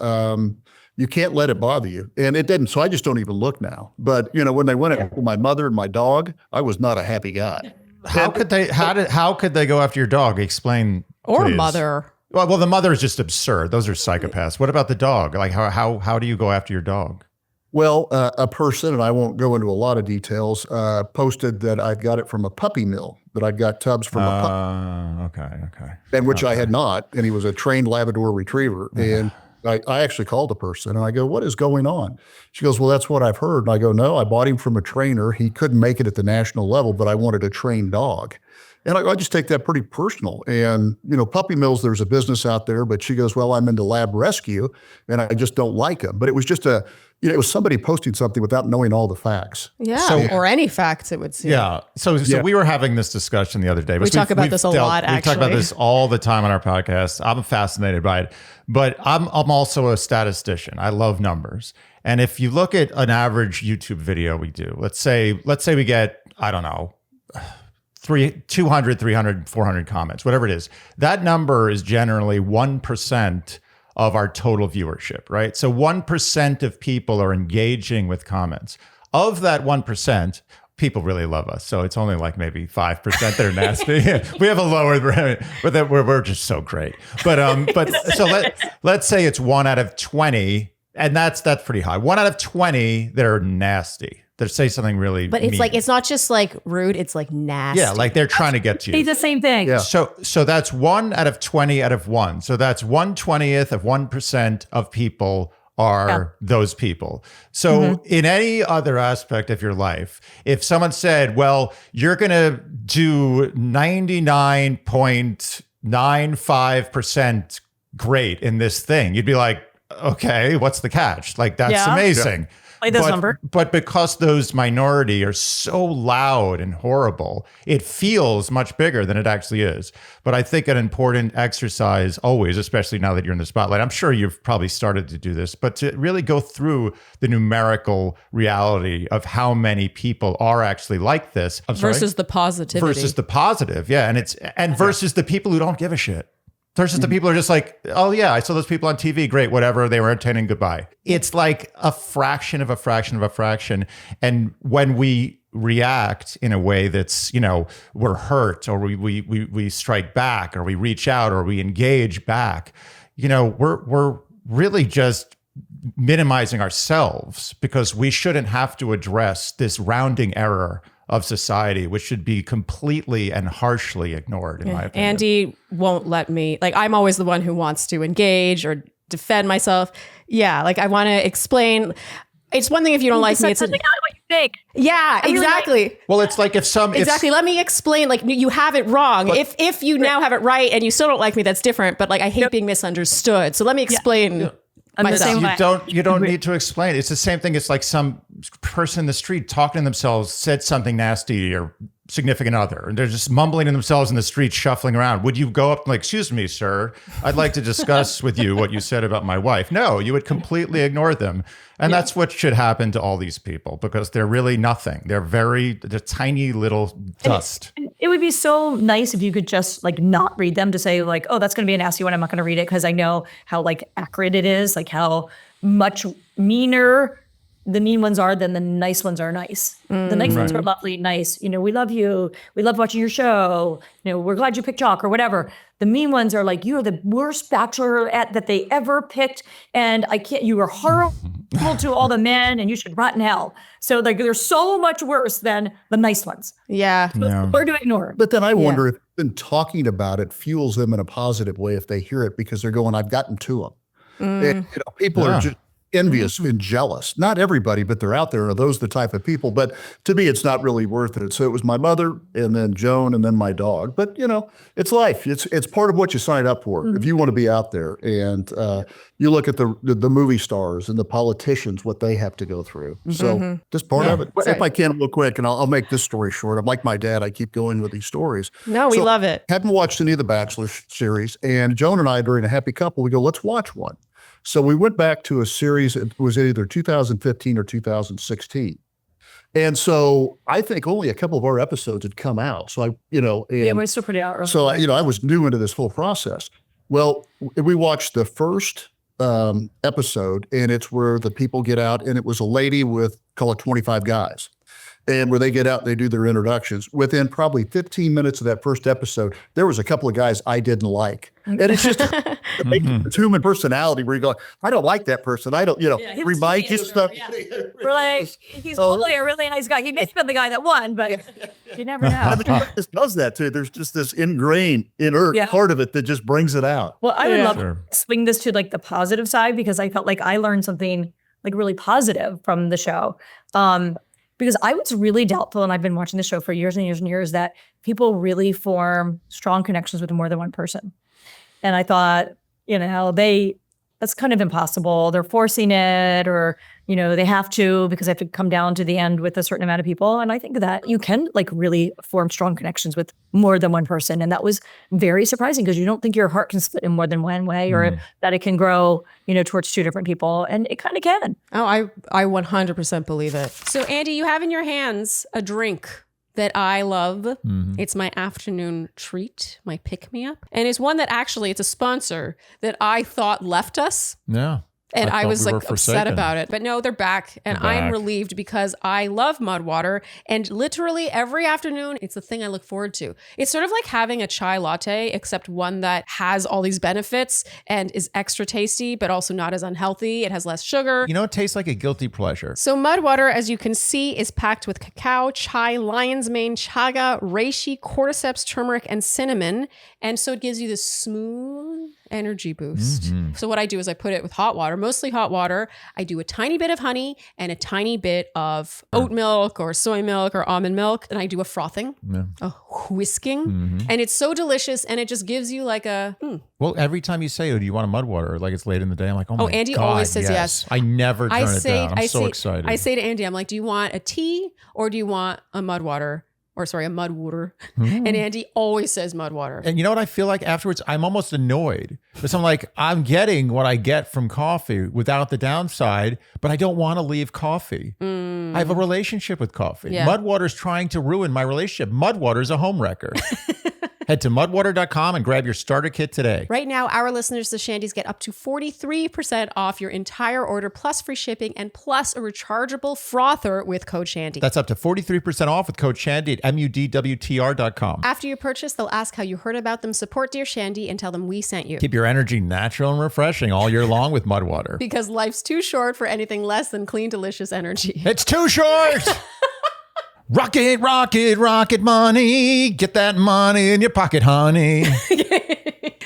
you can't let it bother you. And it didn't. So I just don't even look now. But, when they went after my mother and my dog, I was not a happy guy. How could they go after your dog? Explain. Or please. mother. Well, the mother is just absurd. Those are psychopaths. What about the dog? Like how do you go after your dog? Well, a person, and I won't go into a lot of details, posted that I'd got it from a puppy mill, that I'd got tubs from a puppy. Okay. And which I had not. And he was a trained Labrador retriever. And I actually called the person and I go, what is going on? She goes, well, that's what I've heard. And I go, no, I bought him from a trainer. He couldn't make it at the national level, but I wanted a trained dog. And I just take that pretty personal. And, Puppy Mills, there's a business out there, but she goes, well, I'm into lab rescue and I just don't like them. But it was just it was somebody posting something without knowing all the facts. Yeah, or any facts, it would seem. Yeah. So we were having this discussion the other day. We talk about this a lot, actually. We talk about this all the time on our podcast. I'm fascinated by it. But I'm also a statistician. I love numbers. And if you look at an average YouTube video we do, let's say we get, I don't know, 200, 300, 400 comments, whatever it is. That number is generally 1% of our total viewership, right? So 1% of people are engaging with comments. Of that 1%, people really love us. So it's only like maybe 5% that are nasty. We have a lower, but we're just so great. But so let's say it's 1 out of 20, and that's pretty high. 1 out of 20 that are nasty. That say something really But it's mean. like, it's not just like rude, it's like nasty. Yeah, like they're trying to get to you. It's the same thing. Yeah. So that's 1 out of 20 out of 1. So that's 1/20th of 1% of people are those people. So in any other aspect of your life, if someone said, well, you're going to do 99.95% great in this thing, you'd be like, okay, what's the catch? Like, that's amazing. Like this number. But because those minority are so loud and horrible, it feels much bigger than it actually is. But I think an important exercise always, especially now that you're in the spotlight, I'm sure you've probably started to do this, but to really go through the numerical reality of how many people are actually like this. Versus the positivity. Versus the positive. Yeah. And versus the people who don't give a shit. Versus the people who are just like, oh yeah, I saw those people on TV, great, whatever, they were entertaining, goodbye. It's like a fraction of a fraction of a fraction. And when we react in a way that's, we're hurt, or we strike back, or we reach out, or we engage back, we're really just minimizing ourselves, because we shouldn't have to address this rounding error of society, which should be completely and harshly ignored, in my opinion. Andy won't let me, like, I'm always the one who wants to engage or defend myself. Yeah, like I want to explain. It's one thing if you don't like me. It's something not what you think. Yeah, exactly. Well, it's like Exactly. Let me explain. Like, you have it wrong. If you now have it right and you still don't like me, that's different. But like, I hate being misunderstood. So let me explain. I'm the same way. You don't need to explain. It's the same thing. It's like some person in the street talking to themselves said something nasty to your significant other, and they're just mumbling to themselves in the street, shuffling around. Would you go up and like, excuse me, sir, I'd like to discuss with you what you said about my wife? No, you would completely ignore them. And that's what should happen to all these people, because they're really nothing. They're tiny little dust. And it would be so nice if you could just like not read them, to say like, oh, that's going to be a nasty one, I'm not going to read it, because I know how like accurate it is, like how much meaner the mean ones are than the nice ones are nice. The nice ones are lovely, nice. We love you. We love watching your show. We're glad you picked Chock or whatever. The mean ones are like, you are the worst bachelorette that they ever picked. And you were horrible to all the men and you should rot in hell. So like, they're so much worse than the nice ones. Yeah. Or to ignore them. But then I wonder if even talking about it fuels them in a positive way if they hear it, because they're going, I've gotten to them. And, people are just envious and jealous. Not everybody, but they're out there. Are those the type of people? But to me, it's not really worth it. So it was my mother, and then Joan, and then my dog. But it's life. It's part of what you sign up for. If you want to be out there, and you look at the movie stars and the politicians, what they have to go through. So just part of it. If I can, real quick, and I'll make this story short. I'm like my dad. I keep going with these stories. No, we love it. Hadn't watched any of the Bachelor series, and Joan and I, during a happy couple, we go, let's watch one. So we went back to a series. It was either 2015 or 2016. And so I think only a couple of our episodes had come out. So we're still pretty out. So I was new into this whole process. Well, we watched the first episode, and it's where the people get out, and it was a lady with, call it 25 guys. And where they get out, and they do their introductions. Within probably 15 minutes of that first episode, there was a couple of guys I didn't like. And it's just it's human personality where you go, I don't like that person. I don't, remind you stuff. Yeah. We're like, he's totally a really nice guy. He may have been the guy that won, but you never know. This does that too. There's just this ingrained, inert part of it that just brings it out. Well, I would love to swing this to like the positive side, because I felt like I learned something like really positive from the show. because I was really doubtful, and I've been watching the show for years and years and years, that people really form strong connections with more than one person. And I thought, that's kind of impossible. They're forcing it, or, they have to because they have to come down to the end with a certain amount of people. And I think that you can really form strong connections with more than one person. And that was very surprising because you don't think your heart can split in more than one way, or that it can grow, towards two different people. And it kind of can. Oh, I 100% believe it. So Andy, you have in your hands a drink that I love. It's my afternoon treat, my pick-me-up. And it's one that actually, it's a sponsor that I thought left us. Yeah. And I was we were upset forsaken. about it. But no, they're back. And They're back. I'm relieved because I love mud water. And literally every afternoon, it's the thing I look forward to. It's sort of like having a chai latte, except one that has all these benefits and is extra tasty, but also not as unhealthy. It has less sugar. It tastes like a guilty pleasure. So mud water, as you can see, is packed with cacao, chai, lion's mane, chaga, reishi, cordyceps, turmeric, and cinnamon. And so it gives you this smooth energy boost. So what I do is I put it with hot water, mostly hot water. I do a tiny bit of honey and a tiny bit of oat milk or soy milk or almond milk. And I do a frothing, a whisking. And it's so delicious. And it just gives you like a... Well, every time you say, do you want a mud water? Like it's late in the day. I'm like, oh my God. Andy always says yes. I never turn it down. I'm so excited. I say to Andy, I'm like, do you want a tea or do you want a mud water? Or sorry, a mud water. And Andy always says mud water. And you know what I feel like afterwards? I'm almost annoyed. Because I'm like, I'm getting what I get from coffee without the downside, but I don't want to leave coffee. I have a relationship with coffee. Yeah. Mud water's trying to ruin my relationship. Mud water's a home wrecker. Head to mudwater.com and grab your starter kit today. Right now, our listeners, the Shandies, get up to 43% off your entire order, plus free shipping and plus a rechargeable frother with code Shandy. That's up to 43% off with code Shandy at mudwtr.com. After you purchase, they'll ask how you heard about them, support Dear Shandy, and tell them we sent you. Keep your energy natural and refreshing all year long with mud water. Because life's too short for anything less than clean, delicious energy. It's too short! Rocket, rocket, rocket money. Get that money in your pocket, honey.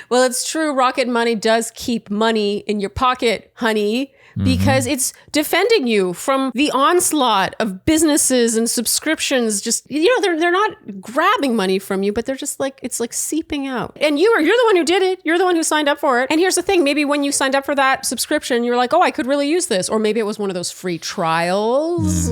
Well, it's true. Rocket Money does keep money in your pocket, honey, because it's defending you from the onslaught of businesses and subscriptions. Just, they're not grabbing money from you, but they're just like, it's like seeping out. And you're the one who did it. You're the one who signed up for it. And here's the thing. Maybe when you signed up for that subscription, you're like, oh, I could really use this. Or maybe it was one of those free trials.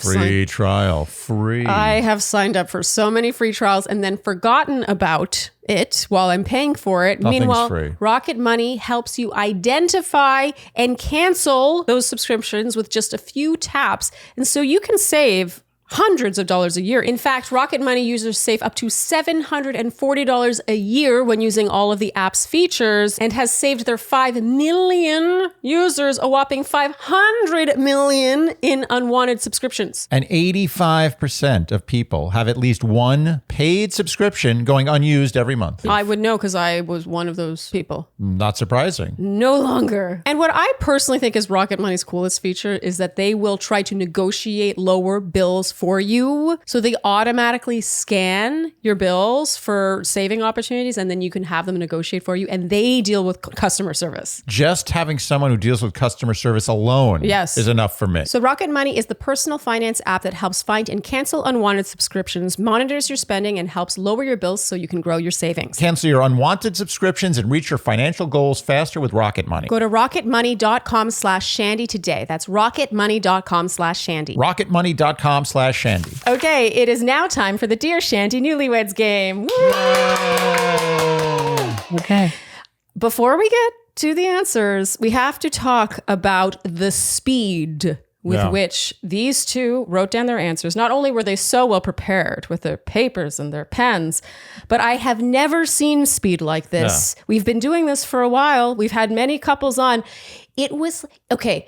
Free trial. Free. I have signed up for so many free trials and then forgotten about it while I'm paying for it. Nothing's Meanwhile, free. Rocket Money helps you identify and cancel those subscriptions with just a few taps. And so you can save hundreds of dollars a year. In fact, Rocket Money users save up to $740 a year when using all of the app's features, and has saved their 5 million users a whopping 500 million in unwanted subscriptions. And 85% of people have at least one paid subscription going unused every month. I would know because I was one of those people. Not surprising. No longer. And what I personally think is Rocket Money's coolest feature is that they will try to negotiate lower bills for you. So they automatically scan your bills for saving opportunities, and then you can have them negotiate for you, and they deal with customer service. Just having someone who deals with customer service alone is enough for me. So Rocket Money is the personal finance app that helps find and cancel unwanted subscriptions, monitors your spending, and helps lower your bills so you can grow your savings. Cancel your unwanted subscriptions and reach your financial goals faster with Rocket Money. Go to rocketmoney.com/Shandy today. That's rocketmoney.com/Shandy. rocketmoney.com/Shandy. Okay, it is now time for the Dear Shandy Newlyweds Game. Woo! Okay. Before we get to the answers, we have to talk about the speed with which these two wrote down their answers. Not only were they so well prepared with their papers and their pens, but I have never seen speed like this. Yeah. We've been doing this for a while. We've had many couples on. It was, okay,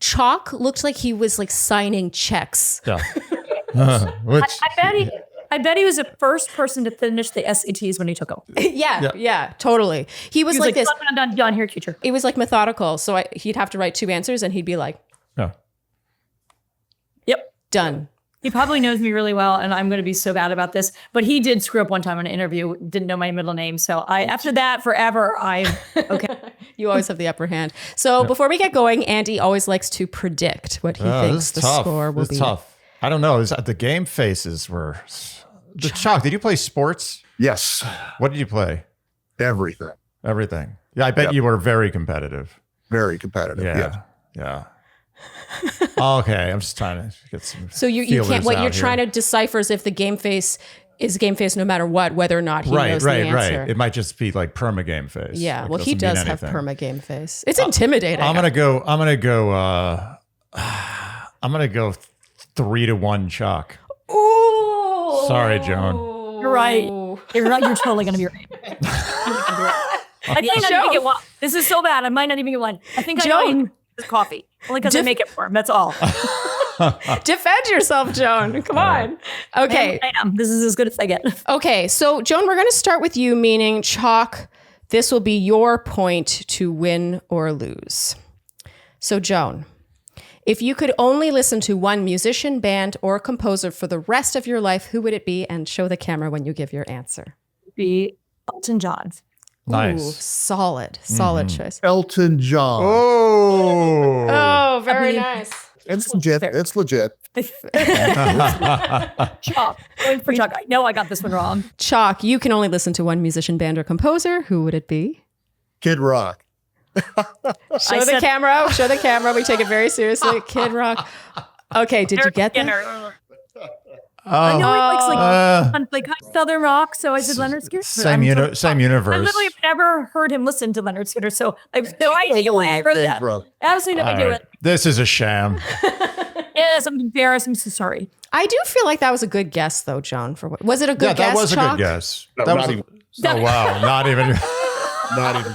Chock looked like he was like signing checks. Yeah. I bet he was the first person to finish the SATs when he took them. Yeah, totally. He was like this. Done here, teacher. It was like methodical. So he'd have to write 2 answers and he'd be like, yep, done. He probably knows me really well, and I'm going to be so bad about this. But he did screw up one time in an interview, didn't know my middle name. So after that, forever, okay. You always have the upper hand. So before we get going, Andy always likes to predict what he thinks the score will be. Tough. I don't know. The game faces were. Chock, did you play sports? Yes. What did you play? Everything. Everything. Yeah, I bet you were very competitive. Very competitive. Yeah. Okay, I'm just trying to get some. So you can't. What you're trying to decipher is if the game face is game face no matter what, whether or not he knows the answer. Right. It might just be like perma game face. Yeah. Like, Well, he doesn't does mean have anything. perma game face. It's intimidating. I'm gonna go. I'm gonna go 3-1 Chock. Ooh. Sorry, Joan. You're right. You're right. You're totally going to be right. I might not even get one. This is so bad. I might not even get one. I think I know this coffee. Only because I make it for him. That's all. Defend yourself, Joan. Come on. Okay. I am. This is as good as I get. Okay. So, Joan, we're going to start with you, meaning Chock, this will be your point to win or lose. So, Joan, if you could only listen to one musician, band, or composer for the rest of your life, who would it be? And show the camera when you give your answer. Be Elton John. Nice. Ooh, solid choice. Elton John. Oh, very nice. It's legit. It's legit. Chock. Going for Chock. I know I got this one wrong. Chock, you can only listen to one musician, band, or composer. Who would it be? Kid Rock. Show the camera. We take it very seriously. Kid Rock. Okay, did you get that? I know he likes like Southern rock, so I said Leonard Skinner. Same universe. I literally have never heard him listen to Leonard Skinner, so I have no idea why I heard that. Absolutely no idea what. This is a sham. Yes, I'm embarrassed. I'm so sorry. I do feel like that was a good guess, though, Joan. Was it a good guess? That was Chock? a good guess. No, That not was even. Oh wow, not even. Not even.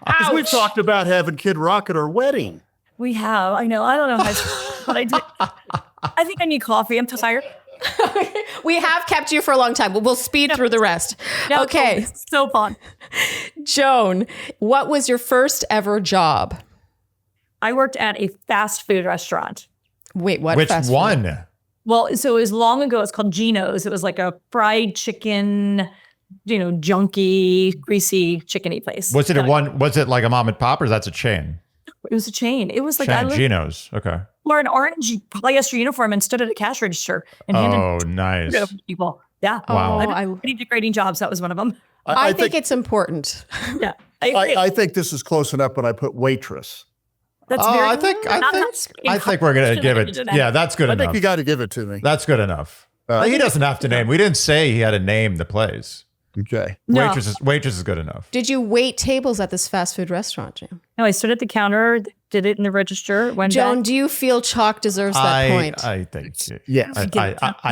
Because we talked about having Kid Rock at our wedding. We have. I know. I don't know how, but I did. I think I need coffee. I'm tired. We have kept you for a long time, but we'll speed through the rest. No, Okay. it's so fun. Joan, what was your first ever job? I worked at a fast food restaurant. Wait, what? Which fast food? one? Well, so it was long ago. It's called Geno's. It was like a fried chicken, junky, greasy, chickeny place. Was it Was it like a mom and pop, or that's a chain? It was a chain. It was like Geno's. Okay. wore an orange polyester uniform and stood at a cash register and handed nice. to people. Yeah. Wow. Oh, I've been degrading jobs. That was one of them. I think it's important. Yeah. I agree. I think this is close enough when I put waitress. That's Oh, very, I think we're gonna give it. Yeah, that's good I enough. think you got to give it to me. That's good enough. He doesn't have to name. We didn't say he had to name the plays. Okay. No. Waitress is good enough. Did you wait tables at this fast food restaurant, Joan? No, I stood at the counter, did it in the register. Went Joan, back. do you feel Chock deserves that point? I think. Yes. I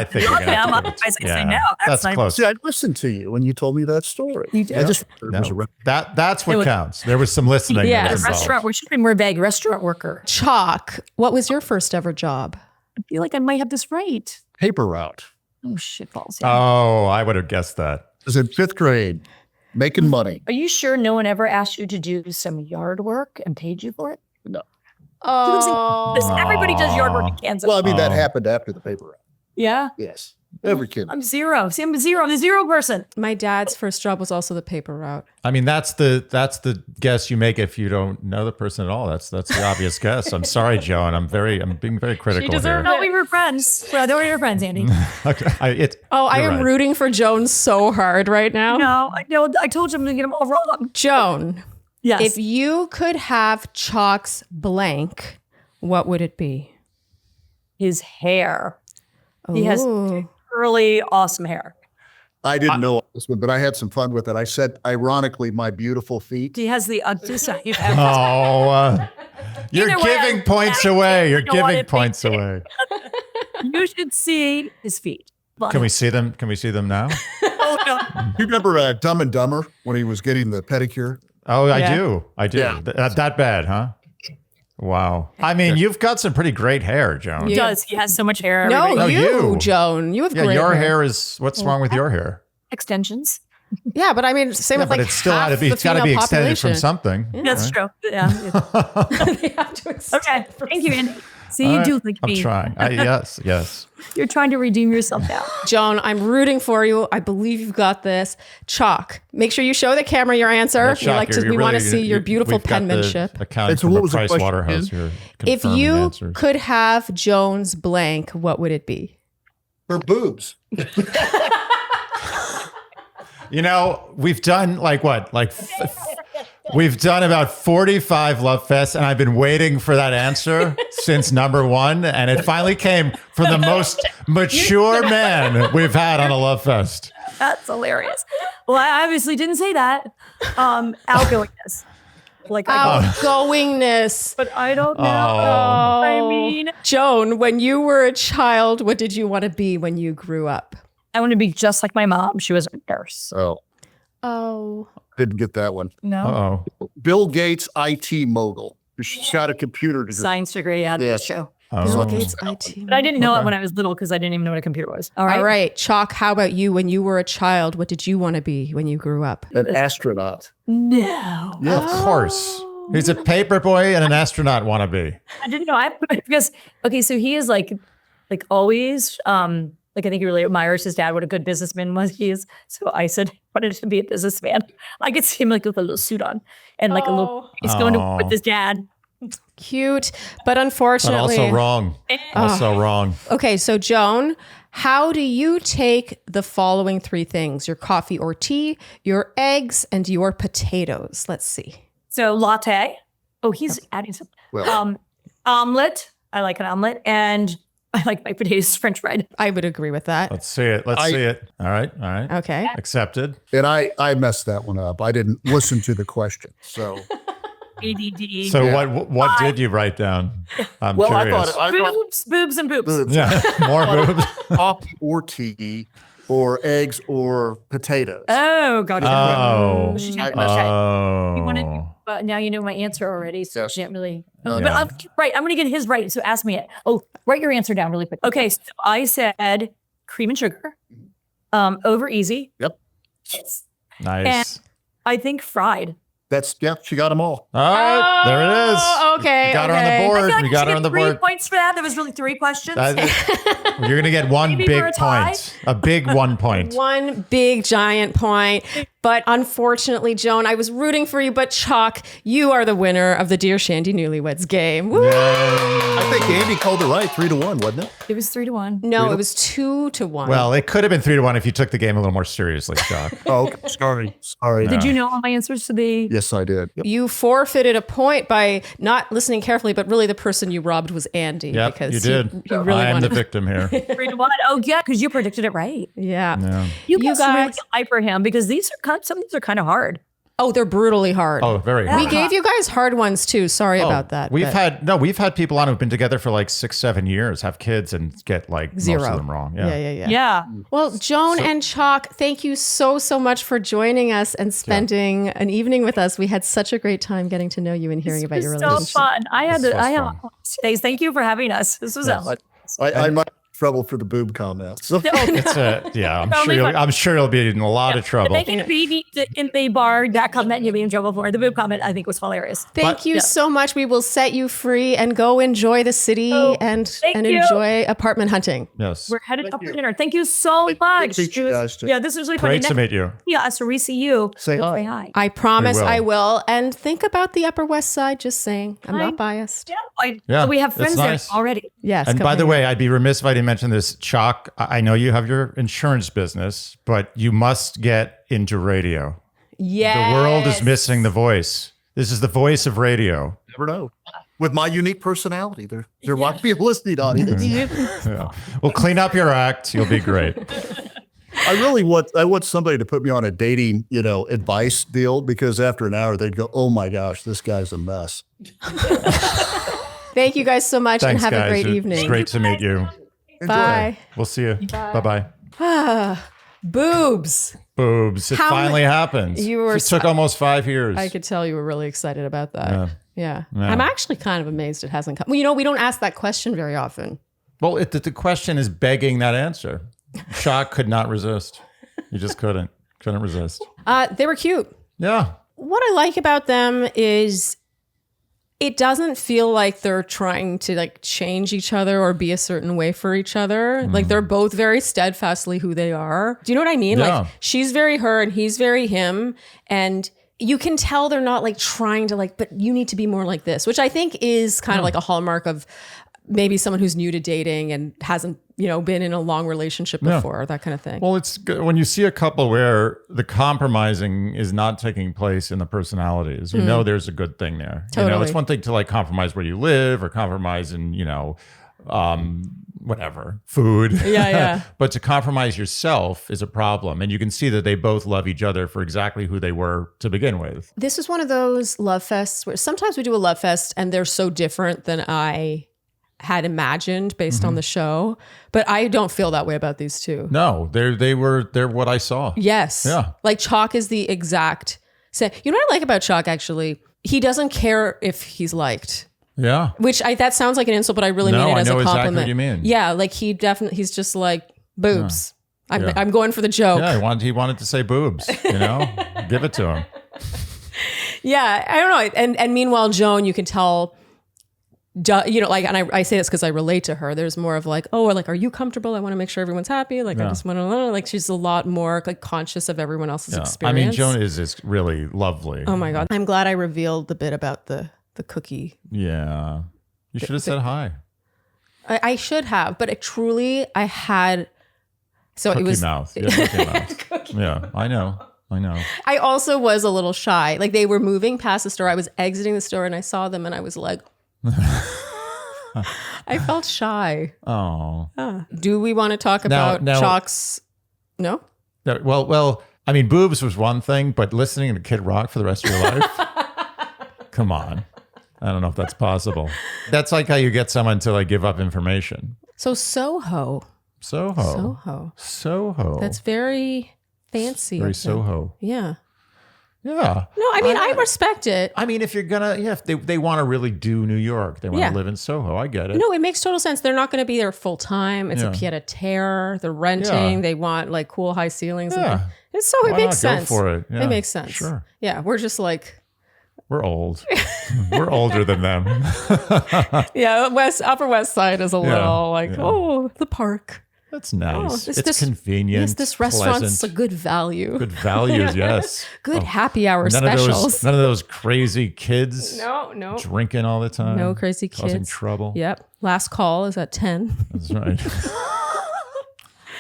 think. We're gonna Yeah, have to give it. I say no. That's nice. close. See, I listened to you when you told me that story. You did. I just No, that's what counts. There was some listening. Yeah. that was involved. Restaurant, we should be more vague. Restaurant worker. Chock, what was your first ever job? I feel like I might have this right. paper route. Oh, shit balls. Oh, I would have guessed that. I was in 5th grade, making money. Are you sure no one ever asked you to do some yard work and paid you for it? No. Oh, Everybody does yard work in Kansas. Well, I mean, that Oh. happened after the paper route. Yeah. Yes. Every kid. I'm zero. See, I'm zero. I'm the zero person. my dad's first job was also the paper route. I mean, that's the guess you make if you don't know the person at all. That's the obvious guess. I'm sorry, Joan. I'm being very critical here. No, we were friends. Well, they were your friends, Andy. Okay, I you're am right. rooting for Joan so hard right now. No, I told you I'm going to get them all wrong. Joan, Yes. if you could have Chock's blank, what would it be? His hair. He has Ooh. curly, awesome hair. I didn't know this one, but I had some fun with it. I said, ironically, my beautiful feet. He has the you Oh, you're Either way, giving I- points I away. You're don't want giving it points painted. away. You should see his feet. Can we see them? Can we see them now? Oh, no. You remember Dumb and Dumber when he was getting the pedicure? Oh, Yeah. I do. Yeah. That bad, huh? Wow. I mean, you've got some pretty great hair, Joan. He does. He has so much hair. No, Everybody- you. Joan. You have Yeah, great your hair is. What's wrong with your hair? Extensions. Yeah, but I mean, same Yeah, with but like it's still half got to be. the It's got to be female extended from population. something. That's right? true. Yeah. They have to extend Okay. from- Thank you, Andy. See, you do like I'm me. trying. Yes. You're trying to redeem yourself now. Joan, I'm rooting for you. I believe you've got this. Chock, make sure you show the camera your answer. We want to see your beautiful penmanship. Accounting So from what a was the Price question Waterhouse again? here. If confirming you answers. could have Joan's blank, what would it be? Her boobs. You know, we've done we've done about 45 Love Fests, and I've been waiting for that answer since number 1, and it finally came from the most mature man we've had on a Love Fest. That's hilarious. Well, I obviously didn't say that. Outgoingness. Outgoingness. But I don't know. I mean, Joan, when you were a child, what did you want to be when you grew up? I want to be just like my mom. She was a nurse. Oh. Didn't get that one. No. Uh-oh. Bill Gates, IT mogul. She got a computer degree. Science degree out of the show. Bill Oh. Gates IT. But I didn't know it when I was little because I didn't even know what a computer was. All right. All right. Chock, how about you? When you were a child, what did you want to be when you grew up? An astronaut. No. Yeah, of course. He's a paper boy and an astronaut wannabe. I didn't know. Because, okay, so he is like always, I think he really admires his dad, what a good businessman he is. So I said, I wanted to be a businessman. I could see him with a little suit on and he's going to work with his dad. Cute, but But unfortunately. also wrong. Also wrong. Okay, so Joan, how do you take the following 3 things? Your coffee or tea, your eggs, and your potatoes? Let's see. So latte. Oh, he's adding some. Well. Omelet. I like an omelet. And I like my potatoes French fried. I would agree with that. Let's see it. Let's see it. All right. Okay. Accepted. And I messed that one up. I didn't listen to the question. So ADD. So what did you write down? I'm curious. Boobs and boobs. Yeah, more boobs. Pop or tea or eggs or potatoes. Oh, gotcha. Oh. You wanted, but now you know my answer already, so Yes. you can't really. No, But I'm going to get his right. So ask me it. Oh, write your answer down really quick. Okay, so I said cream and sugar, over easy. Yep. Nice. I think fried. She got them all. All right, there it is. Okay. We got her on okay. the board. I feel like We got her on the 3 board. points for that. There was really 3 questions. You're going to get one Maybe big we're a tie? point. A big 1 point. One big giant point. But unfortunately, Joan, I was rooting for you, but Chock, you are the winner of the Dear Shandy Newlyweds Game. Woo! I think Andy called it right, 3-1, wasn't it? It was 3-1. No, it was 2-1. Well, it could have been 3-1 if you took the game a little more seriously, Chock. Oh, okay. Sorry. Did you know all my answers to the? Yes, I did. Yep. you forfeited a point by not listening carefully, but really the person you robbed was Andy. Yep, because you did. He really I am the wanted. victim here. 3-1. Oh yeah, because you predicted it right. Yeah. Yeah. You You guys really guys- hyper him because some of these are kind of hard. Oh, they're brutally hard. Oh, very hard. We gave you guys hard ones too. Sorry about that. We've but we've had people on who've been together for like 6-7 years, have kids, and get like most 0. of them wrong. Yeah. Yeah. Well, Joan and Chock, thank you so much for joining us and spending an evening with us. We had such a great time getting to know you and hearing about your so relationship. fun. I had This to. was I have fun. days. Thank you for having us. This was I might have trouble for the boob comment. So It's yeah. Totally fine. I'm sure you'll be in a lot of trouble. Making a baby in the bar, that comment you'd be in trouble for. The boob comment I think was hilarious. Thank you so much. We will set you free and go enjoy the city and thank you. enjoy apartment hunting. Yes. We're headed up for dinner. Thank you so much. meet you guys, too. Yeah, this was really funny. Great to meet you. Yeah, so we see you. Say hi. Say hi. I promise We will. I will. And think about the Upper West Side, just saying. I'm not biased. Yeah, We have that's friends nice. there already. Yes. And come by the hang way, I'd be remiss if I didn't mention this. Chock, I know you have your insurance business, but you must get into radio. Yes. The world is missing the voice. This is the voice of radio. never know. With my unique personality, there might be a listening audience. Yeah. Well, clean up your act. You'll be great. I want somebody to put me on a dating, advice deal, because after an hour they'd go, "Oh my gosh, this guy's a mess." Thank you guys so much Thanks, and have guys. a great It's evening. great to meet you. Bye. We'll see you. Bye-bye. Boobs. Boobs. It How finally happened. You were It took almost 5 years. I could tell you were really excited about that. Yeah. Yeah. I'm actually kind of amazed it hasn't come. Well, we don't ask that question very often. Well, the question is begging that answer. Chock could not resist. You just couldn't resist. They were cute. Yeah. What I like about them is it doesn't feel like they're trying to like change each other or be a certain way for each other. Like they're both very steadfastly who they are. Do you know what I mean? Yeah. Like she's very her and he's very him. And you can tell they're not like trying to like, but you need to be more like this, which I think is kind of like a hallmark of maybe someone who's new to dating and hasn't, been in a long relationship before, that kind of thing. Well, it's good when you see a couple where the compromising is not taking place in the personalities. You know, there's a good thing there. Totally. It's one thing to like compromise where you live or compromise in, whatever, food. Yeah. But to compromise yourself is a problem. And you can see that they both love each other for exactly who they were to begin with. This is one of those love fests where sometimes we do a love fest and they're so different than I had imagined based on the show, but I don't feel that way about these two. No, they're what I saw. Yes. Yeah. Like Chock is the exact same. You know what I like about Chock actually? He doesn't care if he's liked. Yeah. Which that sounds like an insult, but I really No, mean it I as know a exactly compliment. what you mean. Yeah, like he's just like boobs. Yeah. I'm going for the joke. Yeah, he wanted to say boobs, Give it to him. Yeah, I don't know. And meanwhile, Joan, you can tell, and I say this because I relate to her. There's more of like, oh, like, are you comfortable? I want to make sure everyone's happy. Like, I just want to, like, she's a lot more like conscious of everyone else's experience. I mean, Joan is really lovely. Oh my God. I'm glad I revealed the bit about the cookie. Yeah. You should have said hi. I should have, but I had, so Cookie it was. mouth. Yeah, cookie mouth. Yeah, I know. I also was a little shy. Like they were moving past the store. I was exiting the store and I saw them and I was like, I felt shy. Oh. Do we want to talk about now- Chock's? No? Well, I mean, boobs was one thing, but listening to Kid Rock for the rest of your life? Come on. I don't know if that's possible. That's like how you get someone to like give up information. So Soho. Soho. That's very fancy. Very of them. Soho. Yeah. Yeah. No, I mean, I respect it. I mean, if you're gonna, if they want to really do New York, they want to live in Soho. I get it. No, it makes total sense. They're not going to be there full time. It's a pied a terre. They're renting. Yeah. They want like cool high ceilings. Yeah. It Why makes not? sense. Go for it. Yeah. It makes sense. Sure. Yeah, we're just like. We're old. We're older than them. Yeah, Upper West Side is a little the park. That's nice. Oh, it's convenient. Yes, this restaurant's pleasant. a good value. Good values, yes. Good happy hour None specials. None of those crazy kids No. drinking all the time. No crazy kids. Causing trouble. Yep. Last call is at 10. That's right.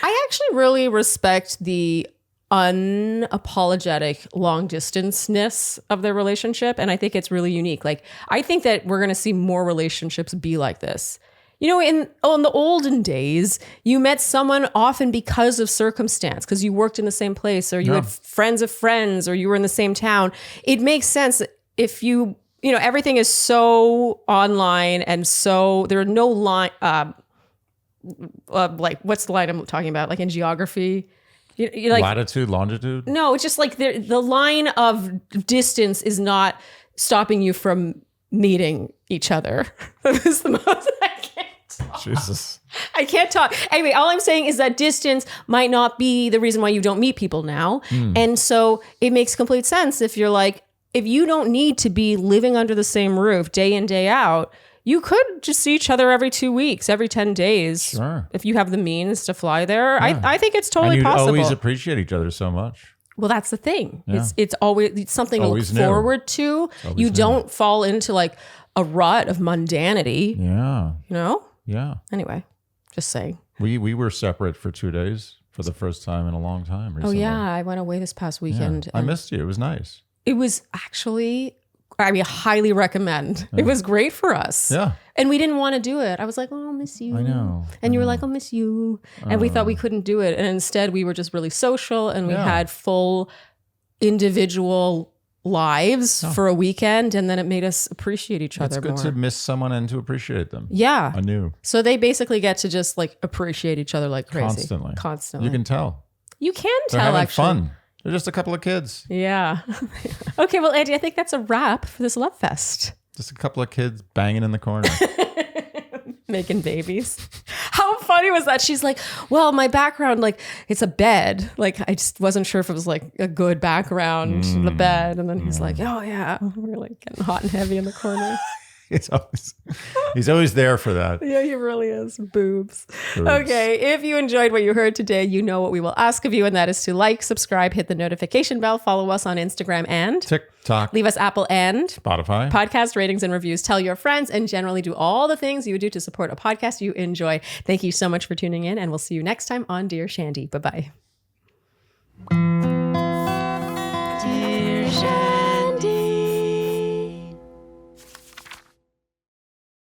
I actually really respect the unapologetic long distance-ness of their relationship. And I think it's really unique. Like, I think that we're going to see more relationships be like this. In the olden days, you met someone often because of circumstance, because you worked in the same place or you had friends of friends or you were in the same town. It makes sense if everything is so online and so there are no line, like what's the line I'm talking about? Like in geography, you like latitude, longitude? No, it's just like the line of distance is not stopping you from meeting each other. That is the most I can't talk. Jesus. I can't talk. Anyway, all I'm saying is that distance might not be the reason why you don't meet people now. And so it makes complete sense if you're like, if you don't need to be living under the same roof day in, day out, you could just see each other every 2 weeks, every 10 days. Sure. If you have the means to fly there. Yeah. I think it's totally and you possible. always appreciate each other so much. Well, that's the thing. Yeah. It's always something Always to new. look forward to. You don't fall into like a rut of mundanity. Yeah. Yeah. Anyway, just saying. We were separate for 2 days for the first time in a long time recently. Oh yeah, I went away this past weekend. I missed you. It was nice. It was actually, highly recommend. It was great for us. Yeah. And we didn't want to do it. I was like, oh, I'll miss you. I know. And you were like, I'll miss you. And we thought we couldn't do it. And instead we were just really social and we had full individual lives for a weekend. And then it made us appreciate each other more. It's good to miss someone and to appreciate them. Yeah. Anew. So they basically get to just like appreciate each other like crazy. Constantly. You can tell. You can They're tell having actually. fun. They're just a couple of kids. Yeah. Okay, well, Andy, I think that's a wrap for this Love Fest. Just a couple of kids banging in the corner. Making babies. How funny was that? She's like, well, my background, like, it's a bed. Like, I just wasn't sure if it was like a good background, the bed. And then he's like, oh, yeah, we're like getting hot and heavy in the corner. He's always there for that. Yeah, he really is. Boobs. Okay, if you enjoyed what you heard today, you know what we will ask of you, and that is to like, subscribe, hit the notification bell, follow us on Instagram and TikTok, leave us Apple and Spotify, podcast ratings and reviews. Tell your friends and generally do all the things you would do to support a podcast you enjoy. Thank you so much for tuning in, and we'll see you next time on Dear Shandy. Bye-bye. Dear Shandy.